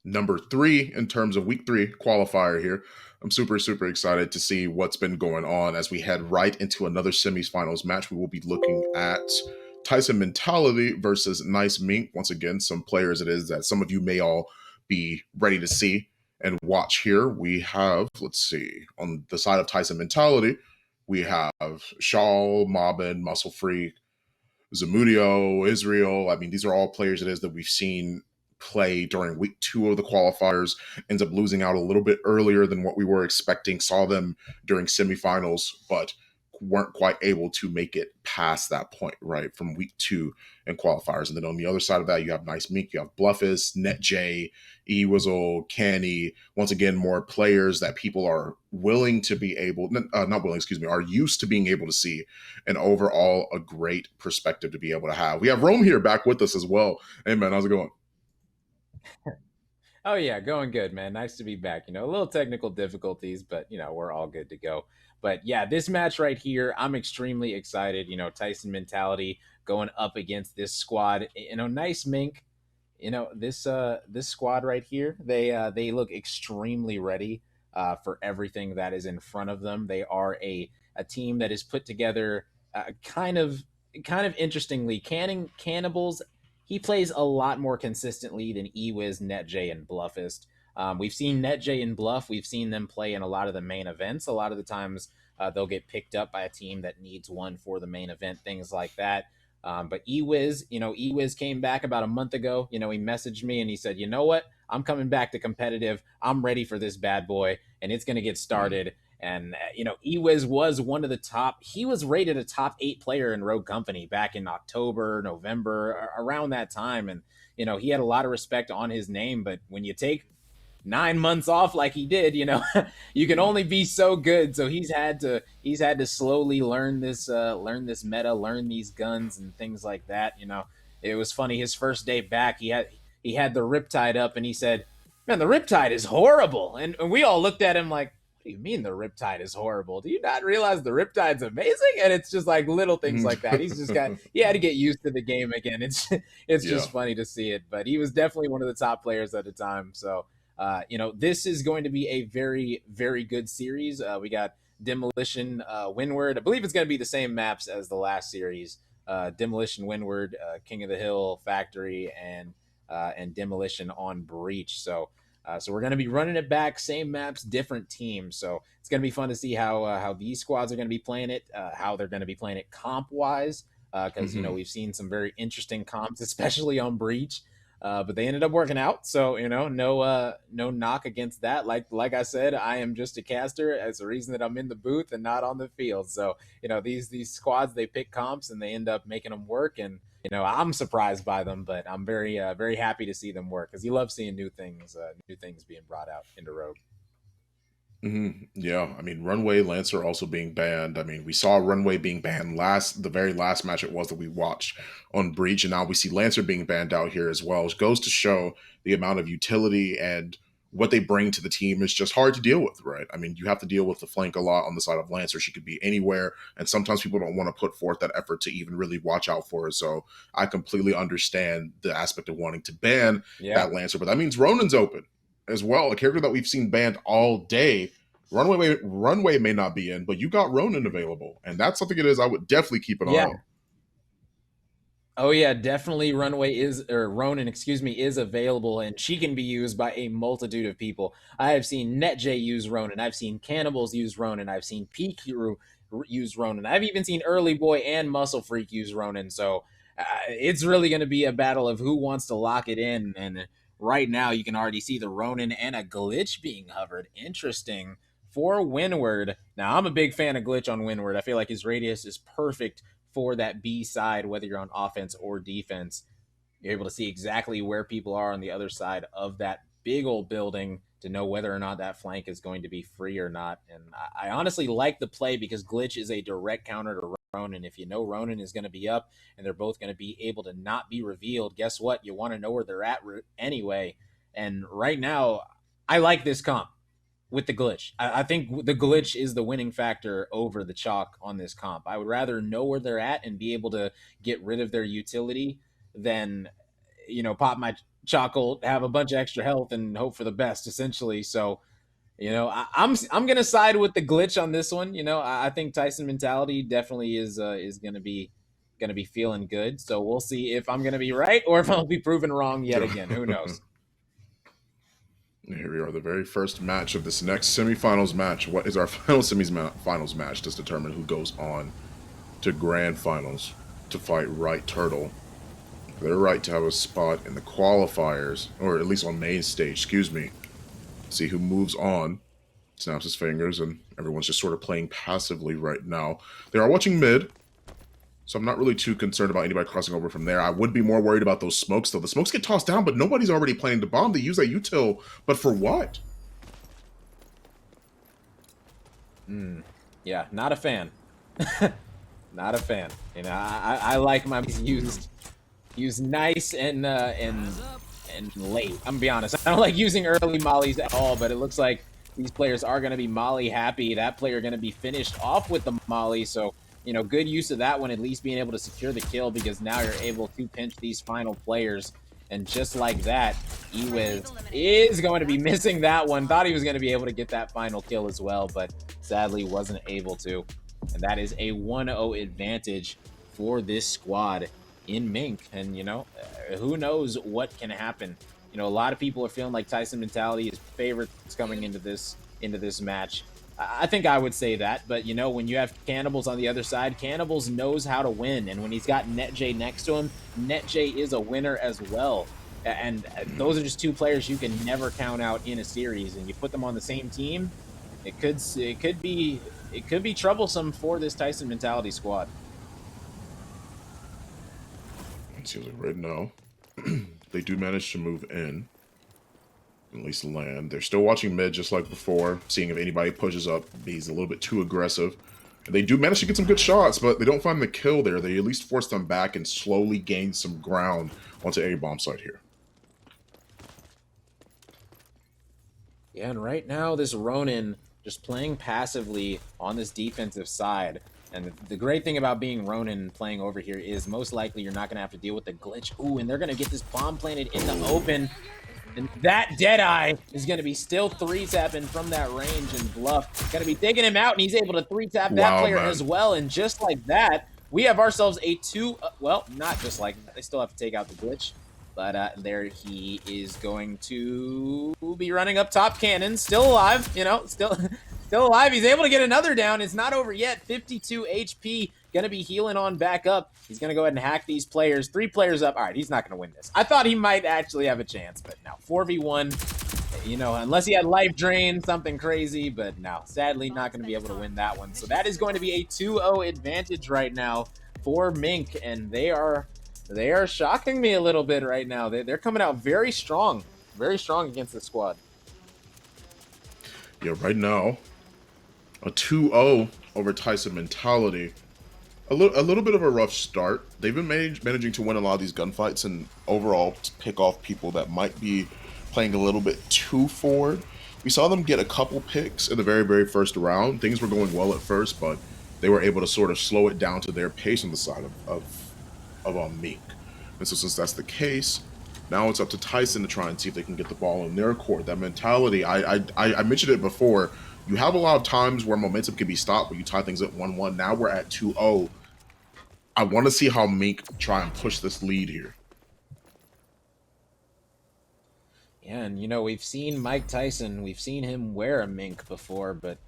number 3 in terms of week 3 qualifier here. I'm super, super excited to see what's been going on as we head right into another semifinals match. We will be looking at Tyson Mentality versus Nice Mink. Once again, some players it is that some of you may all be ready to see and watch here. We have, let's see, on the side of Tyson Mentality, we have Shaw, Mobbin, Muscle Freak, Zamudio, Israel. I mean, these are all players it is that we've seen play during week 2 of the qualifiers, ends up losing out a little bit earlier than what we were expecting, saw them during semifinals, but weren't quite able to make it past that point, right, from week 2 in qualifiers. And then on the other side of that, you have Nice Meek, you have Bluffus, NetJ, Ewizzle, Canny. Once again, more players that people are willing to be able, not willing, excuse me, are used to being able to see, and overall a great perspective to be able to have. We have Rome here back with us as well. Hey man, how's it going? Oh yeah, going good, man. Nice to be back. A little technical difficulties, but we're all good to go. But yeah, this match right here, I'm extremely excited. Tyson Mentality going up against this squad. Nice Mink. This squad right here, they look extremely ready for everything that is in front of them. They are a team that is put together kind of interestingly. Canning Cannibals, he plays a lot more consistently than Ewiz, NetJ, and Bluffist. We've seen NetJ and Bluff. We've seen them play in a lot of the main events. A lot of the times they'll get picked up by a team that needs one for the main event, things like that. But Ewiz came back about a month ago. He messaged me and he said, you know what? I'm coming back to competitive. I'm ready for this bad boy, and it's going to get started. And Ewiz was one of the top. He was rated a top 8 player in Rogue Company back in October, November, around that time. And he had a lot of respect on his name. But when you take 9 months off like he did, you can only be so good. So he's had to slowly learn this meta, learn these guns and things like that. It was funny. His first day back, he had the Riptide up, and he said, "Man, the Riptide is horrible." And we all looked at him like, "What do you mean the Riptide is horrible? Do you not realize the Riptide's amazing?" And it's just like little things like that. He had to get used to the game again. It's Yeah. just funny to see it. But he was definitely one of the top players at the time. So this is going to be a very, very good series. We got Demolition, Windward. I believe it's going to be the same maps as the last series. Demolition, Windward, King of the Hill, Factory, and Demolition on Breach. So we're going to be running it back, same maps, different teams. So it's going to be fun to see how these squads are going to be playing it, how they're going to be playing it comp wise. Because Mhm. we've seen some very interesting comps, especially on Breach. But they ended up working out, so no knock against that. Like I said, I am just a caster. As a reason that I'm in the booth and not on the field. So these squads, they pick comps and they end up making them work, and I'm surprised by them, but I'm very happy to see them work because you love seeing new things being brought out into Rogue. Yeah, I mean, Runway Lancer also being banned. I mean, we saw Runway being banned the very last match it was that we watched on Breach, and now we see Lancer being banned out here as well. It goes to show the amount of utility and what they bring to the team is just hard to deal with, right? I mean, you have to deal with the flank a lot on the side of Lancer. She could be anywhere, and sometimes people don't want to put forth that effort to even really watch out for her. So I completely understand the aspect of wanting to ban Yeah. that Lancer, but that means Ronan's open as well, a character that we've seen banned all day. Runway may not be in, but you got Ronan available, and that's something it is I would definitely keep an eye Yeah. on. Oh yeah, definitely. Ronin, excuse me, is available, and she can be used by a multitude of people. I have seen NetJ use Ronin. I've seen Cannibals use Ronin. I've seen PQ use Ronin. I've even seen Early Boy and Muscle Freak use Ronin. So it's really going to be a battle of who wants to lock it in. And right now, you can already see the Ronin and a glitch being hovered. Interesting for Windward. Now, I'm a big fan of glitch on Windward. I feel like his radius is perfect for that B side, whether you're on offense or defense. You're able to see exactly where people are on the other side of that big old building to know whether or not that flank is going to be free or not. And I honestly like the play because Glitch is a direct counter to Ronin. If you know Ronin is going to be up and they're both going to be able to not be revealed, guess what? You want to know where they're at anyway. And right now, I like this comp with the glitch. I think the glitch is the winning factor over the chalk on this comp. I would rather know where they're at and be able to get rid of their utility than pop my Chockle have a bunch of extra health and hope for the best, essentially. So, I'm gonna side with the glitch on this one. I think Tyson mentality definitely is gonna be feeling good. So we'll see if I'm gonna be right or if I'll be proven wrong yet again. Who knows? Here we are, the very first match of this next semifinals match. What is our final semifinals match? Just determine who goes on to grand finals to fight Right Turtle. They're right to have a spot in the qualifiers, or at least on main stage, excuse me. See who moves on. Snaps his fingers, and everyone's just sort of playing passively right now. They are watching mid, so I'm not really too concerned about anybody crossing over from there. I would be more worried about those smokes, though. The smokes get tossed down, but nobody's already planning to bomb. They use that util, but for what? Yeah, not a fan. Not a fan. I like my used nice and late. I'm gonna be honest. I don't like using early mollies at all, but it looks like these players are gonna be molly happy. That player gonna be finished off with the molly. So, good use of that one, at least being able to secure the kill, because now you're able to pinch these final players. And just like that, Ewiz is going to be missing that one. Thought he was going to be able to get that final kill as well, but sadly wasn't able to. And that is a 1-0 advantage for this squad in Mink. And, who knows what can happen. A lot of people are feeling like Tyson mentality is favorites coming into this match. I think I would say that, but when you have Cannibals on the other side, Cannibals knows how to win, and when he's got NetJ next to him, NetJ is a winner as well. And those are just two players you can never count out in a series, and you put them on the same team, it could be troublesome for this Tyson mentality squad. It seems like right now they do manage to move in. At least land. They're still watching mid just like before, seeing if anybody pushes up. He's a little bit too aggressive. And they do manage to get some good shots, but they don't find the kill there. They at least force them back and slowly gain some ground onto A bomb site here. Yeah, and right now this Ronin just playing passively on this defensive side. And the great thing about being Ronin and playing over here is most likely you're not going to have to deal with the glitch. Ooh, and they're going to get this bomb planted in the open. And that Deadeye is going to be still 3-tapping from that range, and Bluff going to be taking him out, and he's able to 3-tap that player as well. And just like that, we have ourselves a 2... well, not just like that. They still have to take out the glitch. But there he is going to be running up top cannon. Still alive, still alive. He's able to get another down. It's not over yet. 52 HP. Going to be healing on back up. He's going to go ahead and hack these players. 3 players up. All right, he's not going to win this. I thought he might actually have a chance, but no. 4v1, unless he had life drain, something crazy. But no, sadly not going to be able to win that one. So that is going to be a 2-0 advantage right now for Mink, and they are shocking me a little bit right now. They're coming out very strong against the squad. Yeah, right now, a 2-0 over Tyson mentality. A little bit of a rough start. They've been managing to win a lot of these gunfights and overall pick off people that might be playing a little bit too forward. We saw them get a couple picks in the very, very first round. Things were going well at first, but they were able to sort of slow it down to their pace on the side of Mink. And so since that's the case, now it's up to Tyson to try and see if they can get the ball in their court. That mentality, I mentioned it before. You have a lot of times where momentum can be stopped when you tie things at 1-1. Now we're at 2-0. I want to see how Mink try and push this lead here. Yeah, and we've seen Mike Tyson. We've seen him wear a Mink before, but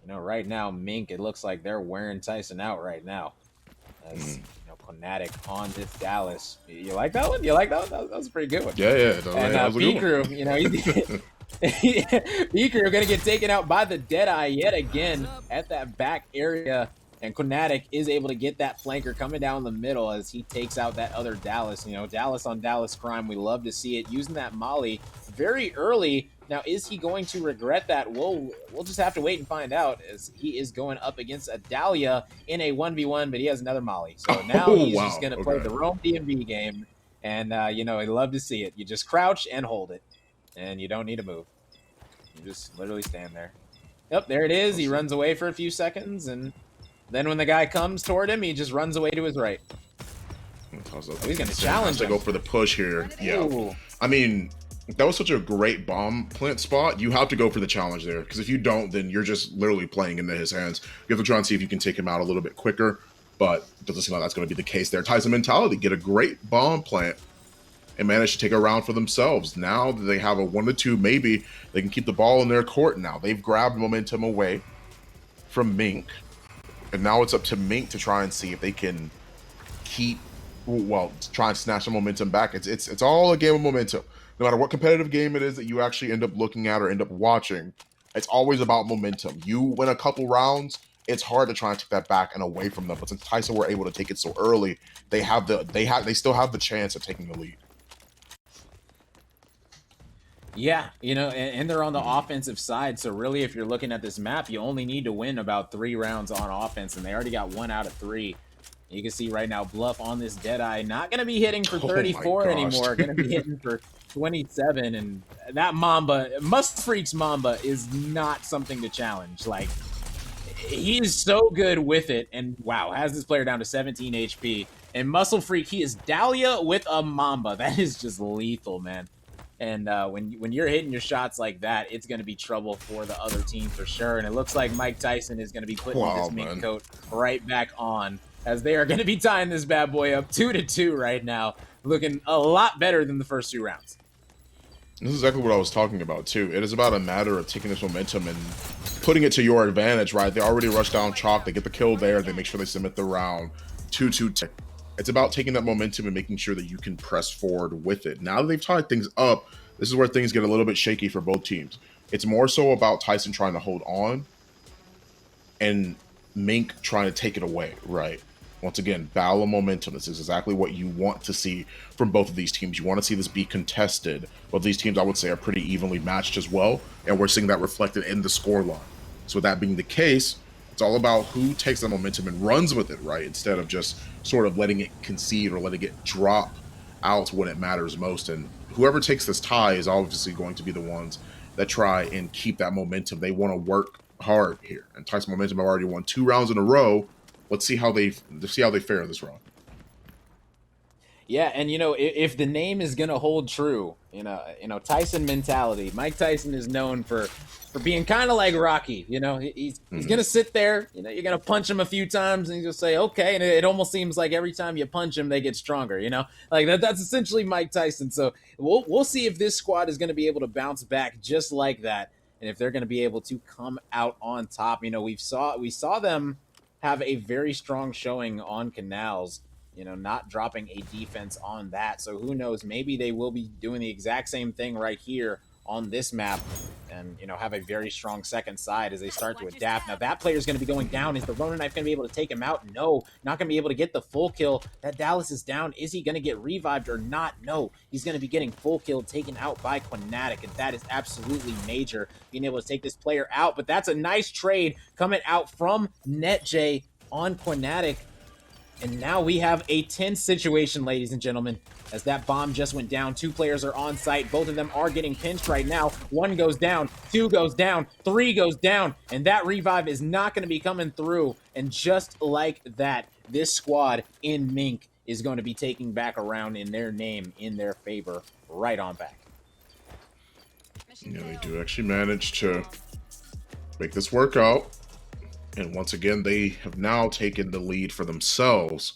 right now Mink, it looks like they're wearing Tyson out right now. As Fnatic on this Dallas. You like that one? You like that one? That was a pretty good one. Yeah. And B-Crew, B-Crew going to get taken out by the Deadeye yet again at that back area. And Fnatic is able to get that flanker coming down the middle as he takes out that other Dallas. Dallas on Dallas crime. We love to see it. Using that molly very early. Now, is he going to regret that? We'll just have to wait and find out, as he is going up against a Dahlia in a 1v1, but he has another molly. So now he's just going to play the Rome DMV game. And, I love to see it. You just crouch and hold it. And you don't need to move. You just literally stand there. Yep, there it is. He runs away for a few seconds, and then when the guy comes toward him, he just runs away to his right. Toss up Oh, he's to gonna Tyson. Has challenge to go him. for the push here. Yeah. Ooh. I mean, that was such a great bomb plant spot. You have to go for the challenge there, because if you don't, then you're just literally playing into his hands. You have to try and see if you can take him out a little bit quicker, but it doesn't seem like that's going to be the case there. Tyson mentality, get a great bomb plant and manage to take a round for themselves. Now that they have a 1-2, maybe they can keep the ball in their court now. They've grabbed momentum away from Mink, and now it's up to Mink to try and see if they can keep, well, try and snatch the momentum back. It's all a game of momentum. No matter what competitive game it is that you actually end up looking at or end up watching, it's always about momentum. You win a couple rounds, it's hard to try and take that back and away from them. But since Tyson were able to take it so early, they still have the chance of taking the lead. Yeah, and they're on the offensive side. So really, if you're looking at this map, you only need to win about 3 rounds on offense, and they already got 1 out of 3. You can see right now, Bluff on this Deadeye, not going to be hitting for Oh my 34 gosh. anymore. Going to be hitting for 27, and that Mamba, Must Freak's Mamba, is not something to challenge. Like, he's so good with it, and wow, has this player down to 17 HP. And Muscle Freak, he is Dahlia with a Mamba. That is just lethal, man. And when you're hitting your shots like that, it's going to be trouble for the other team for sure. And it looks like Mike Tyson is going to be putting Wow, this Mink man. coat right back on, as they are going to be tying this bad boy up 2-2 right now, looking a lot better than the first 2 rounds. This is exactly what I was talking about too. It is about a matter of taking this momentum and putting it to your advantage, right? They already rush down Chalk, they get the kill there, they make sure they submit the round. 2-2. It's about taking that momentum and making sure that you can press forward with it. Now that they've tied things up, this is where things get a little bit shaky for both teams. It's more so about Tyson trying to hold on and Mink trying to take it away, right? Once again, battle of momentum. This is exactly what you want to see from both of these teams. You want to see this be contested. Both these teams, I would say, are pretty evenly matched as well, and we're seeing that reflected in the scoreline. So with that being the case, it's all about who takes that momentum and runs with it, right? Instead of just sort of letting it concede or letting it drop out when it matters most. And whoever takes this tie is obviously going to be the ones that try and keep that momentum. They want to work hard here. And Tyson Momentum have already won 2 rounds in a row. Let's see how they fare this round. Yeah, and if the name is gonna hold true, Tyson mentality. Mike Tyson is known for being kind of like Rocky. He's gonna sit there. You're gonna punch him a few times, and he's gonna say okay, and it almost seems like every time you punch him, they get stronger. Like that's essentially Mike Tyson. So we'll see if this squad is gonna be able to bounce back just like that, and if they're gonna be able to come out on top. We saw them have a very strong showing on Canals, not dropping a defense on that. So who knows? Maybe they will be doing the exact same thing right here on this map, and have a very strong second side as they start to adapt. Now that player is going to be going down. Is the Ronin Knife going to be able to take him out? No, not going to be able to get the full kill. That Dallas is down. Is he going to get revived or not? No, he's going to be getting full kill taken out by Quanatic, and that is absolutely major, being able to take this player out. But that's a nice trade coming out from NetJ on Quanatic. And now we have a tense situation, ladies and gentlemen, as that bomb just went down. 2 players are on site. Both of them are getting pinched right now. 1 goes down, 2 goes down, 3 goes down, and that revive is not going to be coming through. And just like that, this squad in Mink is going to be taking back a round in their name, in their favor, right on back. Yeah, they do actually manage to make this work out. And once again, they have now taken the lead for themselves.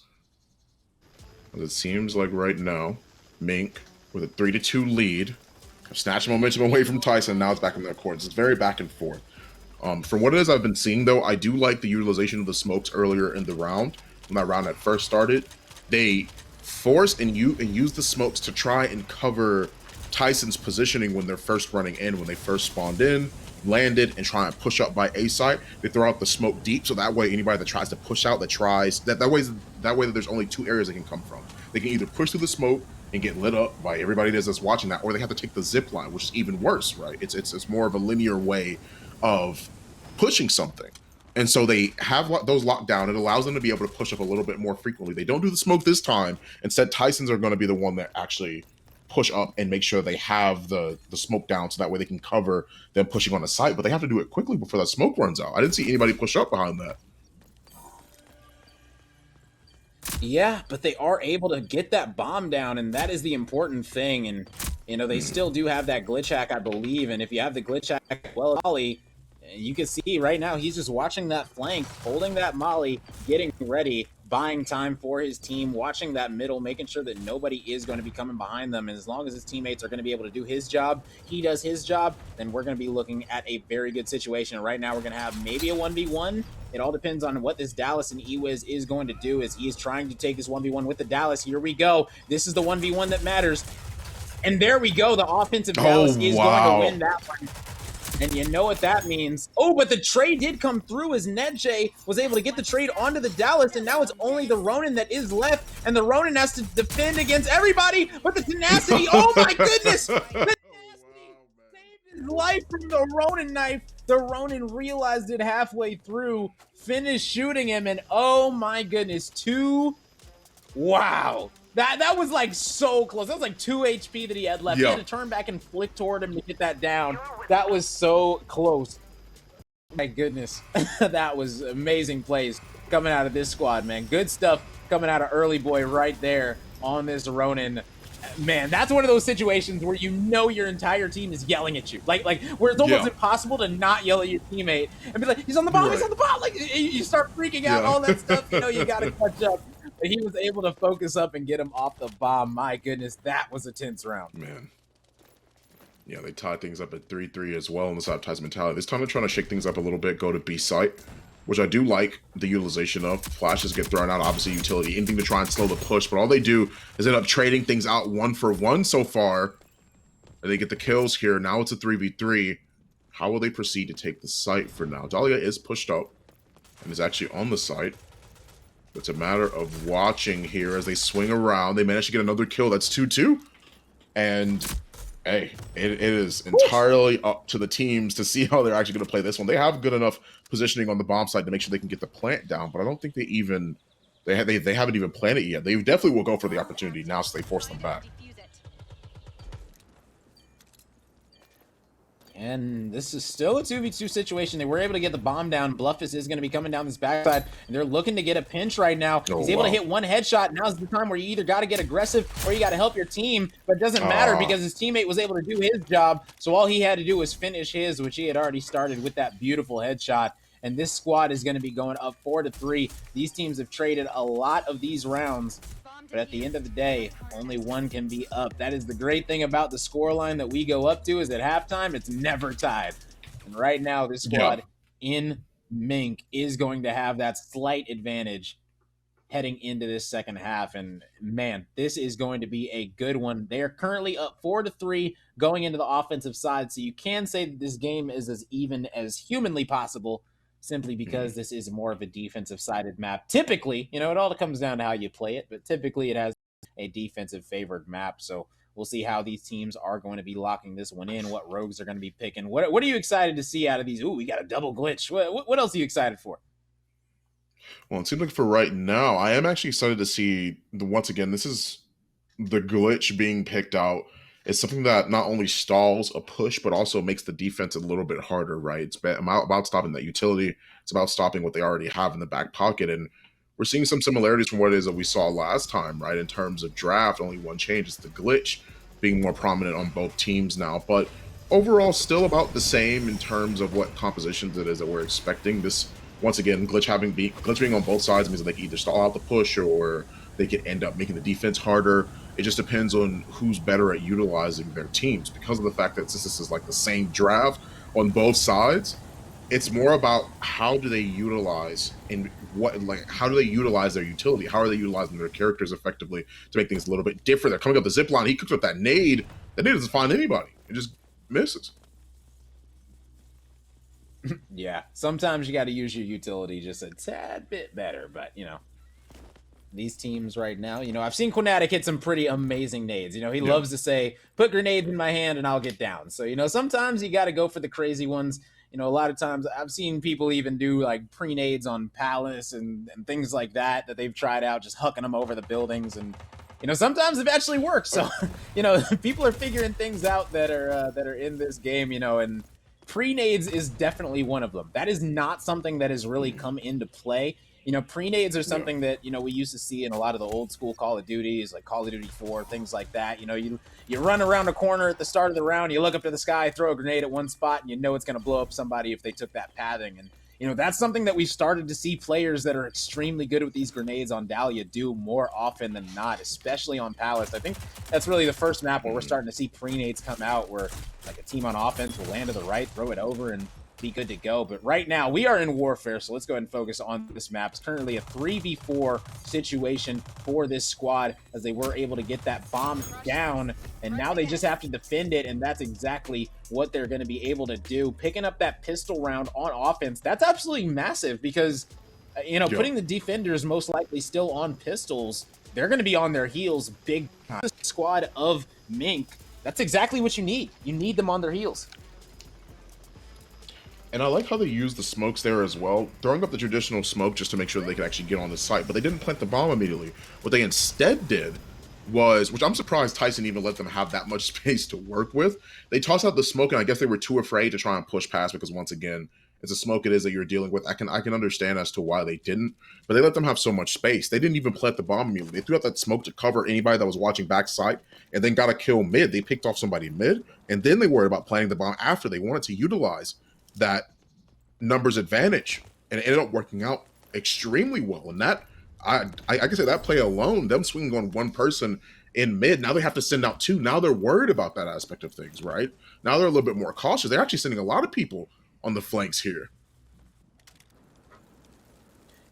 It seems like right now, Mink, with a 3-2 lead, have snatched momentum away from Tyson. Now it's back in their court. It's very back and forth. From what it is I've been seeing, though, I do like the utilization of the smokes earlier in the round. When that round had first started, they forced and used the smokes to try and cover Tyson's positioning when they're first running in, when they first spawned in, landed, and try and push up by A site. They throw out the smoke deep, so that way anybody that tries to push out, that way that there's only 2 areas they can come from. They can either push through the smoke and get lit up by everybody that's watching that, or they have to take the zip line, which is even worse, right? It's more of a linear way of pushing something. And so they have those locked down. It allows them to be able to push up a little bit more frequently. They don't do the smoke this time. Instead, Tysons are going to be the one that actually push up and make sure they have the smoke down, so that way they can cover them pushing on the site. But they have to do it quickly before that smoke runs out. I didn't see anybody push up behind that. Yeah, but they are able to get that bomb down, and that is the important thing. And they Hmm. still do have that glitch hack, I believe. And if you have the glitch hack, well, Molly, you can see right now he's just watching that flank, holding that Molly, getting ready, buying time for his team, watching that middle, making sure that nobody is going to be coming behind them. And as long as his teammates are going to be able to do his job, he does his job, then we're going to be looking at a very good situation. And right now, we're going to have maybe a 1v1. It all depends on what this Dallas and Ewiz is going to do, as he is trying to take this 1v1 with the Dallas. Here we go. This is the 1v1 that matters. And there we go. The offensive Dallas is going to win that one. And you know what that means. Oh, but the trade did come through, as NetJ was able to get the trade onto the Dallas, and now it's only the Ronin that is left, and the Ronin has to defend against everybody, but the tenacity, oh my goodness! The tenacity saved his life from the Ronin knife. The Ronin realized it halfway through, finished shooting him, and oh my goodness, wow. That was like so close. That was like 2 HP that he had left. He had to turn back and flick toward him to get that down. That was so close. My goodness. That was amazing plays coming out of this squad, man. Good stuff coming out of Early Boy right there on this Ronin. Man, that's one of those situations where your entire team is yelling at you. Like where it's almost impossible to not yell at your teammate and be like, he's on the bomb, he's on the bomb. Like, you start freaking out, all that stuff. You got to catch up. But he was able to focus up and get him off the bomb. My goodness, that was a tense round. Man. Yeah, they tied things up at 3-3 as well on the side of Tyson mentality. This time they're trying to shake things up a little bit, go to B site, which I do like the utilization of. Flashes get thrown out, obviously utility, anything to try and slow the push, but all they do is end up trading things out 1-for-1 so far. And they get the kills here. Now it's a 3v3. How will they proceed to take the site for now? Dahlia is pushed up and is actually on the site. It's a matter of watching here as they swing around. They manage to get another kill. That's 2-2. And, hey, it is entirely up to the teams to see how they're actually going to play this one. They have good enough positioning on the bomb side to make sure they can get the plant down, but I don't think they haven't even planted it yet. They definitely will go for the opportunity now, so they force them back. And this is still a 2v2 situation. They were able to get the bomb down. Bluffus is going to be coming down this backside, and they're looking to get a pinch right now. He's able to hit one headshot. Now's the time where you either got to get aggressive or you got to help your team, but it doesn't matter because his teammate was able to do his job, so all he had to do was finish his, which he had already started with that beautiful headshot. And this squad is going to be going up 4-3. These teams have traded a lot of these rounds, but at the end of the day, only one can be up. That is the great thing about the scoreline that we go up to, is at halftime, it's never tied. And right now, this squad in Mink is going to have that slight advantage heading into this second half. And man, this is going to be a good one. They are currently up 4-3 going into the offensive side. So you can say that this game is as even as humanly possible, simply because this is more of a defensive sided map. Typically, it all comes down to how you play it, but typically it has a defensive favored map. So we'll see how these teams are going to be locking this one in, what rogues are going to be picking. What are you excited to see out of these? Ooh, we got a double glitch. What else are you excited for? Well, it seems like for right now, I am actually excited to see, once again, this is the glitch being picked out. It's something that not only stalls a push, but also makes the defense a little bit harder, right? It's about stopping that utility. It's about stopping what they already have in the back pocket. And we're seeing some similarities from what it is that we saw last time, right? In terms of draft, only one change is the glitch being more prominent on both teams now. But overall, still about the same in terms of what compositions it is that we're expecting. This, once again, glitch being on both sides means that they can either stall out the push or they could end up making the defense harder. It just depends on who's better at utilizing their teams. Because of the fact that since this is like the same draft on both sides, it's more about how do they utilize how do they utilize their utility? How are they utilizing their characters effectively to make things a little bit different? They're coming up the zip line. He cooks up that nade. That nade doesn't find anybody. It just misses. Yeah, sometimes you got to use your utility just a tad bit better, but these teams right now, I've seen Quinatic hit some pretty amazing nades. He loves to say, put grenades in my hand and I'll get down. So, sometimes you got to go for the crazy ones. A lot of times I've seen people even do like pre-nades on Palace and things like that they've tried out, just hucking them over the buildings. And, sometimes it actually works. So, people are figuring things out that are in this game, and pre-nades is definitely one of them. That is not something that has really come into play Pre-nades are Yeah. something that, we used to see in a lot of the old school Call of Duties, like Call of Duty 4, things like that. You run around a corner at the start of the round, you look up to the sky, throw a grenade at one spot, and you know it's going to blow up somebody if they took that pathing. And, that's something that we've started to see players that are extremely good with these grenades on Dahlia do more often than not, especially on Palace. I think that's really the first map where we're starting to see pre-nades come out where like a team on offense will land to the right, throw it over, and be good to go. But right now, we are in warfare, so let's go ahead and focus on this map. It's currently a 3v4 situation for this squad as they were able to get that bomb down, and now they just have to defend it, and that's exactly what they're going to be able to do. Picking up that pistol round on offense, that's absolutely massive because, Yeah. putting the defenders most likely still on pistols, they're going to be on their heels big time. The squad of Mink, that's exactly what you need. You need them on their heels. And I like how they use the smokes there as well, throwing up the traditional smoke just to make sure that they could actually get on the site, but they didn't plant the bomb immediately. What they instead did was, which I'm surprised Tyson even let them have that much space to work with, they tossed out the smoke, and I guess they were too afraid to try and push past because once again, it's a smoke it is that you're dealing with. I can understand as to why they didn't, but they let them have so much space. They didn't even plant the bomb immediately. They threw out that smoke to cover anybody that was watching backside and then got a kill mid. They picked off somebody mid, and then they worried about planting the bomb after. They wanted to utilize that numbers advantage, and it ended up working out extremely well. And that I can say that play alone, them swinging on one person in mid, now they have to send out two. Now they're worried about that aspect of things, right? Now they're a little bit more cautious. They're actually sending a lot of people on the flanks here.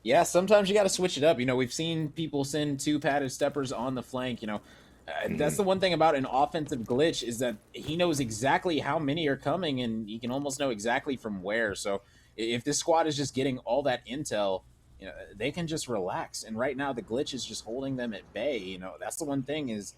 Yeah, sometimes you got to switch it up. We've seen people send two padded steppers on the flank. That's Mhm. the one thing about an offensive glitch is that he knows exactly how many are coming, and he can almost know exactly from where. So if this squad is just getting all that intel, they can just relax. And right now, the glitch is just holding them at bay. That's the one thing is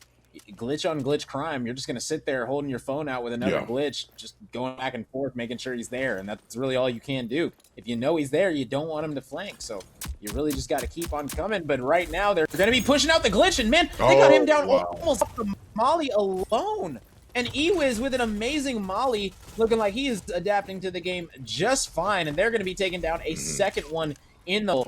glitch on glitch crime. You're just going to sit there holding your phone out with another Yeah. glitch, just going back and forth, making sure he's there. And that's really all you can do. If you know he's there, you don't want him to flank. So you really just got to keep on coming. But right now, they're going to be pushing out the glitch. And man, they got him Oh down wow. almost off the molly alone. And Ewiz with an amazing molly, looking like he is adapting to the game just fine. And they're going to be taking down a second one in the.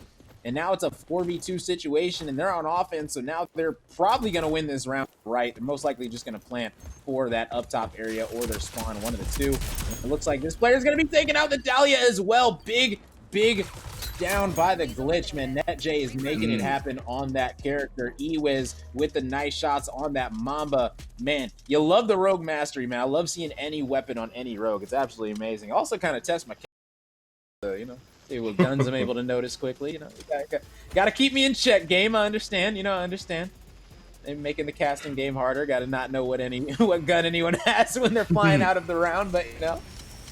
And now it's a 4v2 situation, and they're on offense, so now they're probably going to win this round, right? They're most likely just going to plant for that up top area or their spawn, one of the two. And it looks like this player is going to be taking out the Dahlia as well. Big down by the glitch, man. NetJ is making it happen on that character. Ewiz with the nice shots on that Mamba. Man, you love the rogue mastery, man. I love seeing any weapon on any rogue. It's absolutely amazing. Also kind of test my see what guns I'm able to notice quickly. Got to keep me in check, game. I understand. I understand. And making the casting game harder. Got to not know what gun anyone has when they're flying out of the round. But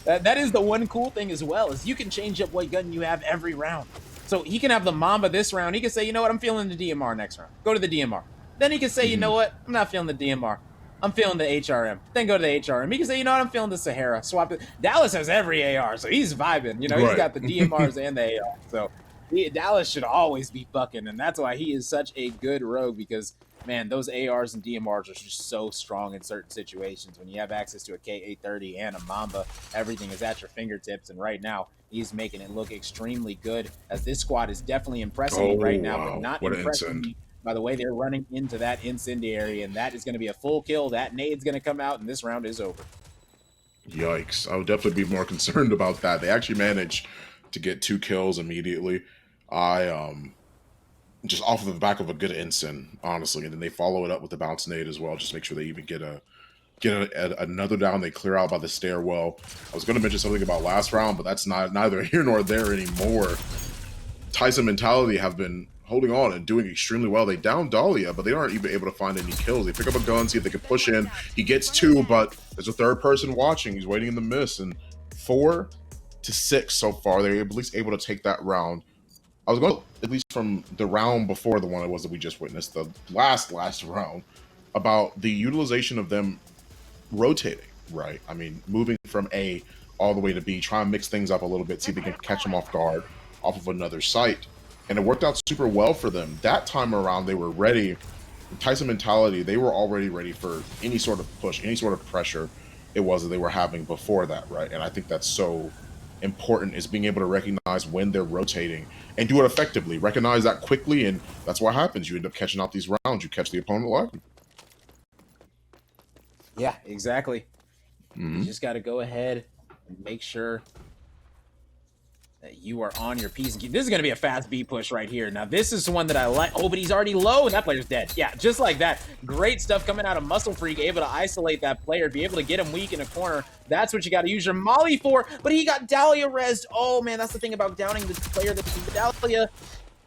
that is the one cool thing as well is you can change up what gun you have every round. So he can have the Mamba this round. He can say, you know what, I'm feeling the DMR next round. Go to the DMR. Then he can say, you know what, I'm not feeling the DMR. I'm feeling the HRM. Then go to the HRM. He can say, you know what, I'm feeling the Sahara. Swap it. Dallas has every AR, so he's vibing. He's Right. got the DMRs and the AR. So Dallas should always be bucking, and that's why he is such a good rogue because, man, those ARs and DMRs are just so strong in certain situations. When you have access to a K830 and a Mamba, everything is at your fingertips, and right now, he's making it look extremely good as this squad is definitely impressing me right now, but not What an impressing incend. me by the way they're running into that incendiary, and that is going to be a full kill. That nade's going to come out, and this round is over. Yikes. I would definitely be more concerned about that. They actually managed to get 2 kills immediately. I just off of the back of a good ensign, honestly, and then they follow it up with the bounce nade as well. Just make sure they even get another down. They clear out by the stairwell. I was going to mention something about last round, but that's neither here nor there anymore. Tyson mentality have been holding on and doing extremely well. They down Dahlia, but they aren't even able to find any kills. They pick up a gun, see if they can push in. He gets 2, but there's a third person watching. He's waiting in the mist, and 4 to 6 so far. They're at least able to take that round. I was going to, at least from the round before the one it was that we just witnessed, the last round, about the utilization of them rotating, right? I mean, moving from A all the way to B, try and mix things up a little bit, see if they can catch them off guard off of another site. And it worked out super well for them. That time around, they were ready. Tyson mentality, they were already ready for any sort of push, any sort of pressure it was that they were having before that, right? And I think that's so important is being able to recognize when they're rotating and do it effectively. Recognize that quickly, and that's what happens. You end up catching out these rounds. You catch the opponent alive. Yeah, exactly. You Mm-hmm. just got to go ahead and make sure that you are on your P's and Q's. This is going to be a fast B push right here. Now, this is the one that I like. Oh, but he's already low, and that player's dead. Yeah, just like that. Great stuff coming out of Muscle Freak, able to isolate that player, be able to get him weak in a corner. That's what you got to use your Molly for, but he got Dahlia rezzed. Oh, man, that's the thing about downing the player that's Dahlia.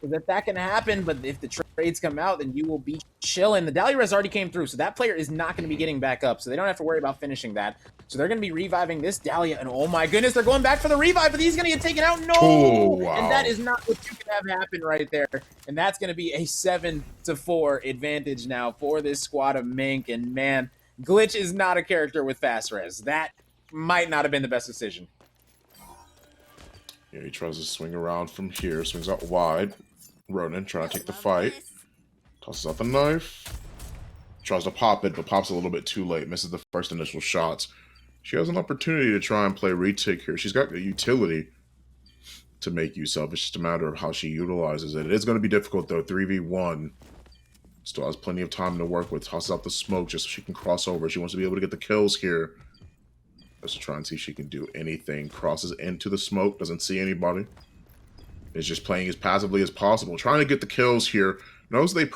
That can happen, but if the trades come out, then you will be chilling. The Dahlia res already came through, so that player is not going to be getting back up, so they don't have to worry about finishing that. So they're going to be reviving this Dahlia, and oh my goodness, they're going back for the revive, but he's going to get taken out. No! Oh, wow. And that is not what you can have happen right there. And that's going to be a 7-4 advantage now for this squad of Mink, and man, Glitch is not a character with fast res. That might not have been the best decision. Yeah, he tries to swing around from here, swings out wide. Ronan trying to take the fight. Tosses out the knife. Tries to pop it, but pops a little bit too late. Misses the first initial shots. She has an opportunity to try and play retake here. She's got the utility to make use of. It's just a matter of how she utilizes it. It is going to be difficult, though. 3v1. Still has plenty of time to work with. Tosses out the smoke just so she can cross over. She wants to be able to get the kills here. Let's try and see if she can do anything. Crosses into the smoke. Doesn't see anybody. Is just playing as passively as possible, trying to get the kills here. Knows they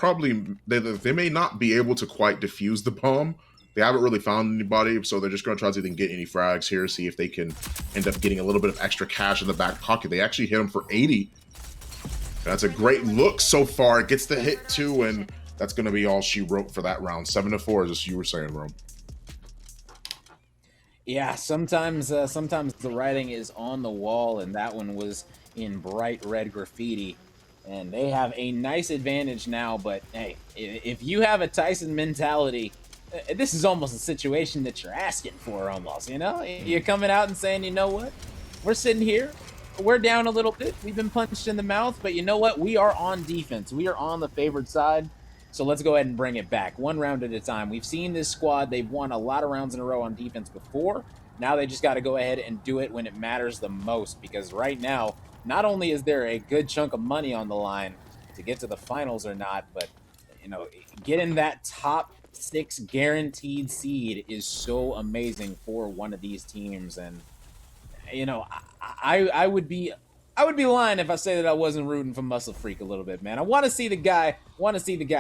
may not be able to quite defuse the bomb. They haven't really found anybody, so they're just going to try to get any frags here, see if they can end up getting a little bit of extra cash in the back pocket. They actually hit him for 80. That's a great look so far. It gets the hit too, and that's going to be all she wrote for that round. 7-4, as you were saying, Rome. Yeah, sometimes the writing is on the wall, and that one was in bright red graffiti, and they have a nice advantage now. But hey, if you have a Tyson mentality, this is almost a situation that you're asking for almost, you know? You're coming out and saying, you know what, we're sitting here, we're down a little bit, we've been punched in the mouth, but you know what, we are on defense, we are on the favored side, so let's go ahead and bring it back one round at a time. We've seen this squad, they've won a lot of rounds in a row on defense before. Now they just got to go ahead and do it when it matters the most, because right now, not only is there a good chunk of money on the line to get to the finals or not, but you know, getting that top 6 guaranteed seed is so amazing for one of these teams. And you know, I would be lying if I say that I wasn't rooting for Muscle Freak a little bit, man. I want to see the guy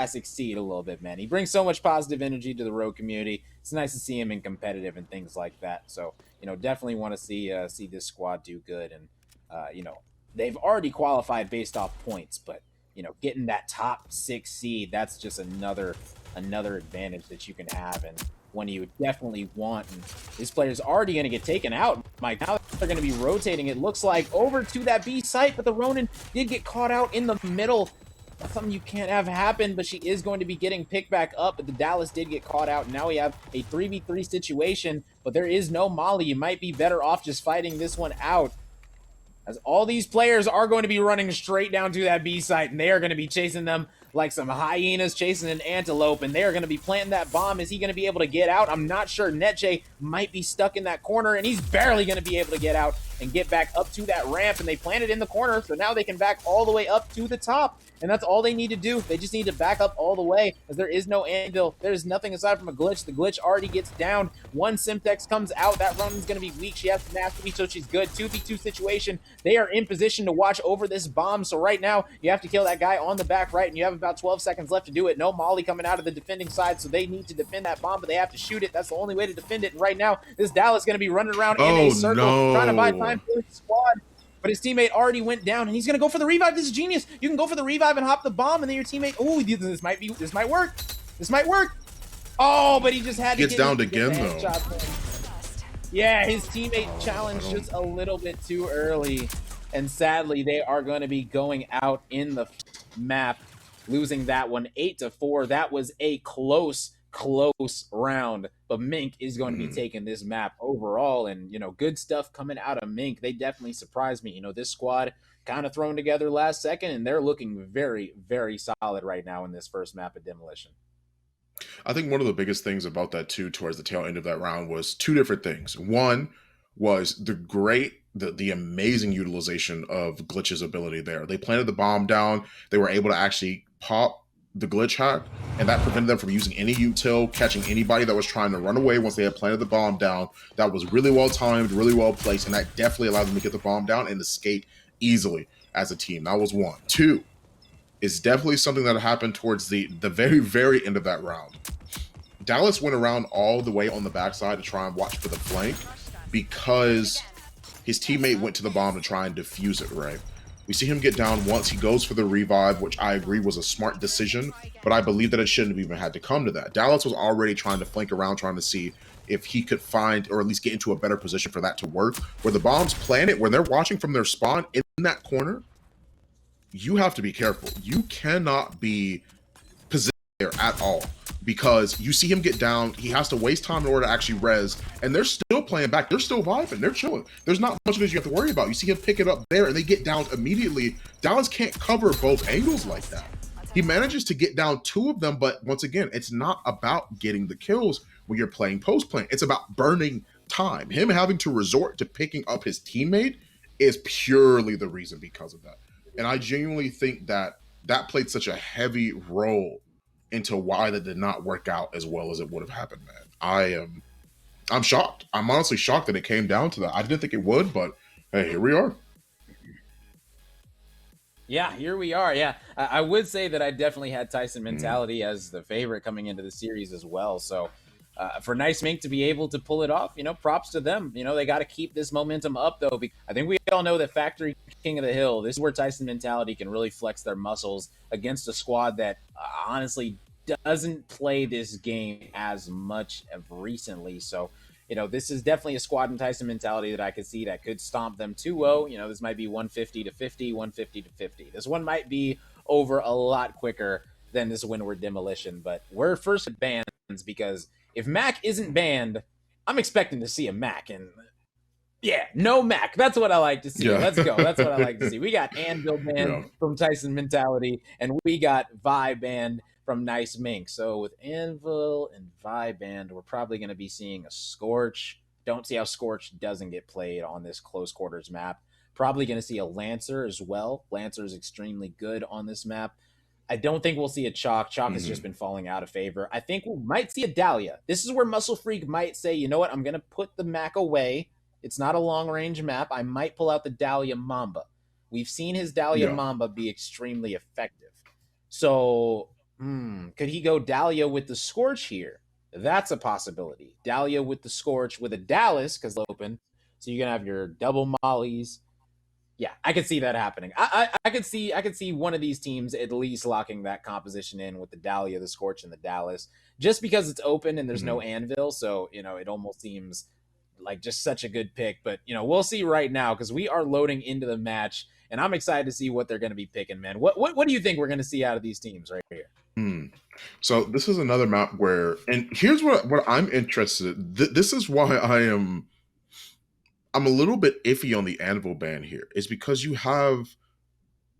succeed a little bit, man. He brings so much positive energy to the road community. It's nice to see him in competitive and things like that. So, you know, definitely want to see this squad do good. And you know, they've already qualified based off points, but you know, getting that top 6 seed, that's just another advantage that you can have, and one you would definitely want. And this player's already going to get taken out, Mike. Now they're going to be rotating, it looks like, over to that B site, but the Ronin did get caught out in the middle. That's something you can't have happen, but she is going to be getting picked back up, but the Dallas did get caught out. Now we have a 3v3 situation, but there is no Molly. You might be better off just fighting this one out, as all these players are going to be running straight down to that B site, and they are going to be chasing them like some hyenas chasing an antelope, and they are going to be planting that bomb. Is he going to be able to get out? I'm not sure. Netj might be stuck in that corner, and he's barely going to be able to get out and get back up to that ramp, and they planted in the corner, so now they can back all the way up to the top, and that's all they need to do. They just need to back up all the way, as there is no anvil. There's nothing aside from a glitch. The glitch already gets down. One Simtex comes out. That Ronin's going to be weak. She has tenacity, so she's good. 2v2 situation. They are in position to watch over this bomb, so right now, you have to kill that guy on the back right, and you have about 12 seconds left to do it. No Molly coming out of the defending side, so they need to defend that bomb, but they have to shoot it. That's the only way to defend it, and right now, this Dallas is going to be running around in a circle, trying to buy time for his squad. But his teammate already went down, and he's going to go for the revive. This is genius. You can go for the revive and hop the bomb, and then your teammate, oh, this might work. This might work. Oh, but he just had to gets downed again, though. Yeah, his teammate challenged just a little bit too early, and sadly, they are going to be going out in the map, losing that one 8-4. That was a close round, but Mink is going to be taking this map overall. And you know, good stuff coming out of Mink. They definitely surprised me. You know, this squad kind of thrown together last second, and they're looking very, very solid right now in this first map of Demolition. I think one of the biggest things about that too, towards the tail end of that round, was two different things. One was the great the amazing utilization of Glitch's ability there. They planted the bomb down. They were able to actually pop the glitch hack, and that prevented them from using any util, catching anybody that was trying to run away once they had planted the bomb down. That was really well timed, really well placed, and that definitely allowed them to get the bomb down and escape easily as a team. That was one. Two is definitely something that happened towards the very, very end of that round. Dallas went around all the way on the backside to try and watch for the flank because his teammate went to the bomb to try and defuse it, right? We see him get down once. He goes for the revive, which I agree was a smart decision, but I believe that it shouldn't have even had to come to that. Dallas was already trying to flank around, trying to see if he could find or at least get into a better position for that to work. Where the bombs planted, when they're watching from their spawn in that corner, you have to be careful. You cannot be positioned there at all because you see him get down. He has to waste time in order to actually res, and they're still playing back. They're still vibing. They're chilling. There's not much of this you have to worry about. You see him pick it up there, and they get down immediately. Dallas can't cover both angles like that. He manages to get down two of them, but once again, it's not about getting the kills when you're playing post playing. It's about burning time. Him having to resort to picking up his teammate is purely the reason because of that. And I genuinely think that that played such a heavy role into why that did not work out as well as it would have happened, man. I'm shocked. I'm honestly shocked that it came down to that. I didn't think it would, but hey, here we are. Yeah, here we are. Yeah, I would say that I definitely had Tyson Mm, mentality as the favorite coming into the series as well. So for Nice Mink to be able to pull it off, props to them. They got to keep this momentum up, though. Because I think we all know that Factory King of the Hill, this is where Tyson mentality can really flex their muscles against a squad that honestly doesn't play this game as much of recently. So, this is definitely a squad and Tyson mentality that I could see that could stomp them 2-0. This might be 150 to 50, 150 to 50. This one might be over a lot quicker than this Windward Demolition, but we're first at bans because if Mac isn't banned, I'm expecting to see a Mac. And yeah, no Mac. That's what I like to see. yeah. Let's go. That's what I like to see. We got Anvil banned Yeah. from Tyson Mentality, and we got Vi banned from Nice Mink. So with Anvil and Vi banned, we're probably going to be seeing a Scorch. Don't see how Scorch doesn't get played on this close quarters map. Probably going to see a Lancer as well. Lancer is extremely good on this map. I don't think we'll see a Chalk. Chalk has just Mhm. been falling out of favor. I think we might see a Dahlia. This is where Muscle Freak might say, you know what, I'm going to put the Mac away. It's not a long range map. I might pull out the Dahlia Mamba. We've seen his Dahlia Yeah. Mamba be extremely effective. So, could he go Dahlia with the Scorch here? That's a possibility. Dahlia with the Scorch with a Dallas, because open. So you're gonna have your double mollies. Yeah, I could see that happening. I could see one of these teams at least locking that composition in with the Dahlia, the Scorch, and the Dallas, just because it's open and there's no Mhm. anvil. So it almost seems like just such a good pick. But we'll see right now because we are loading into the match, and I'm excited to see what they're going to be picking. Man, what do you think we're going to see out of these teams right here? Hmm. So this is another map where, and here's what I'm interested in. This is why I'm a little bit iffy on the Anvil ban here. Is because you have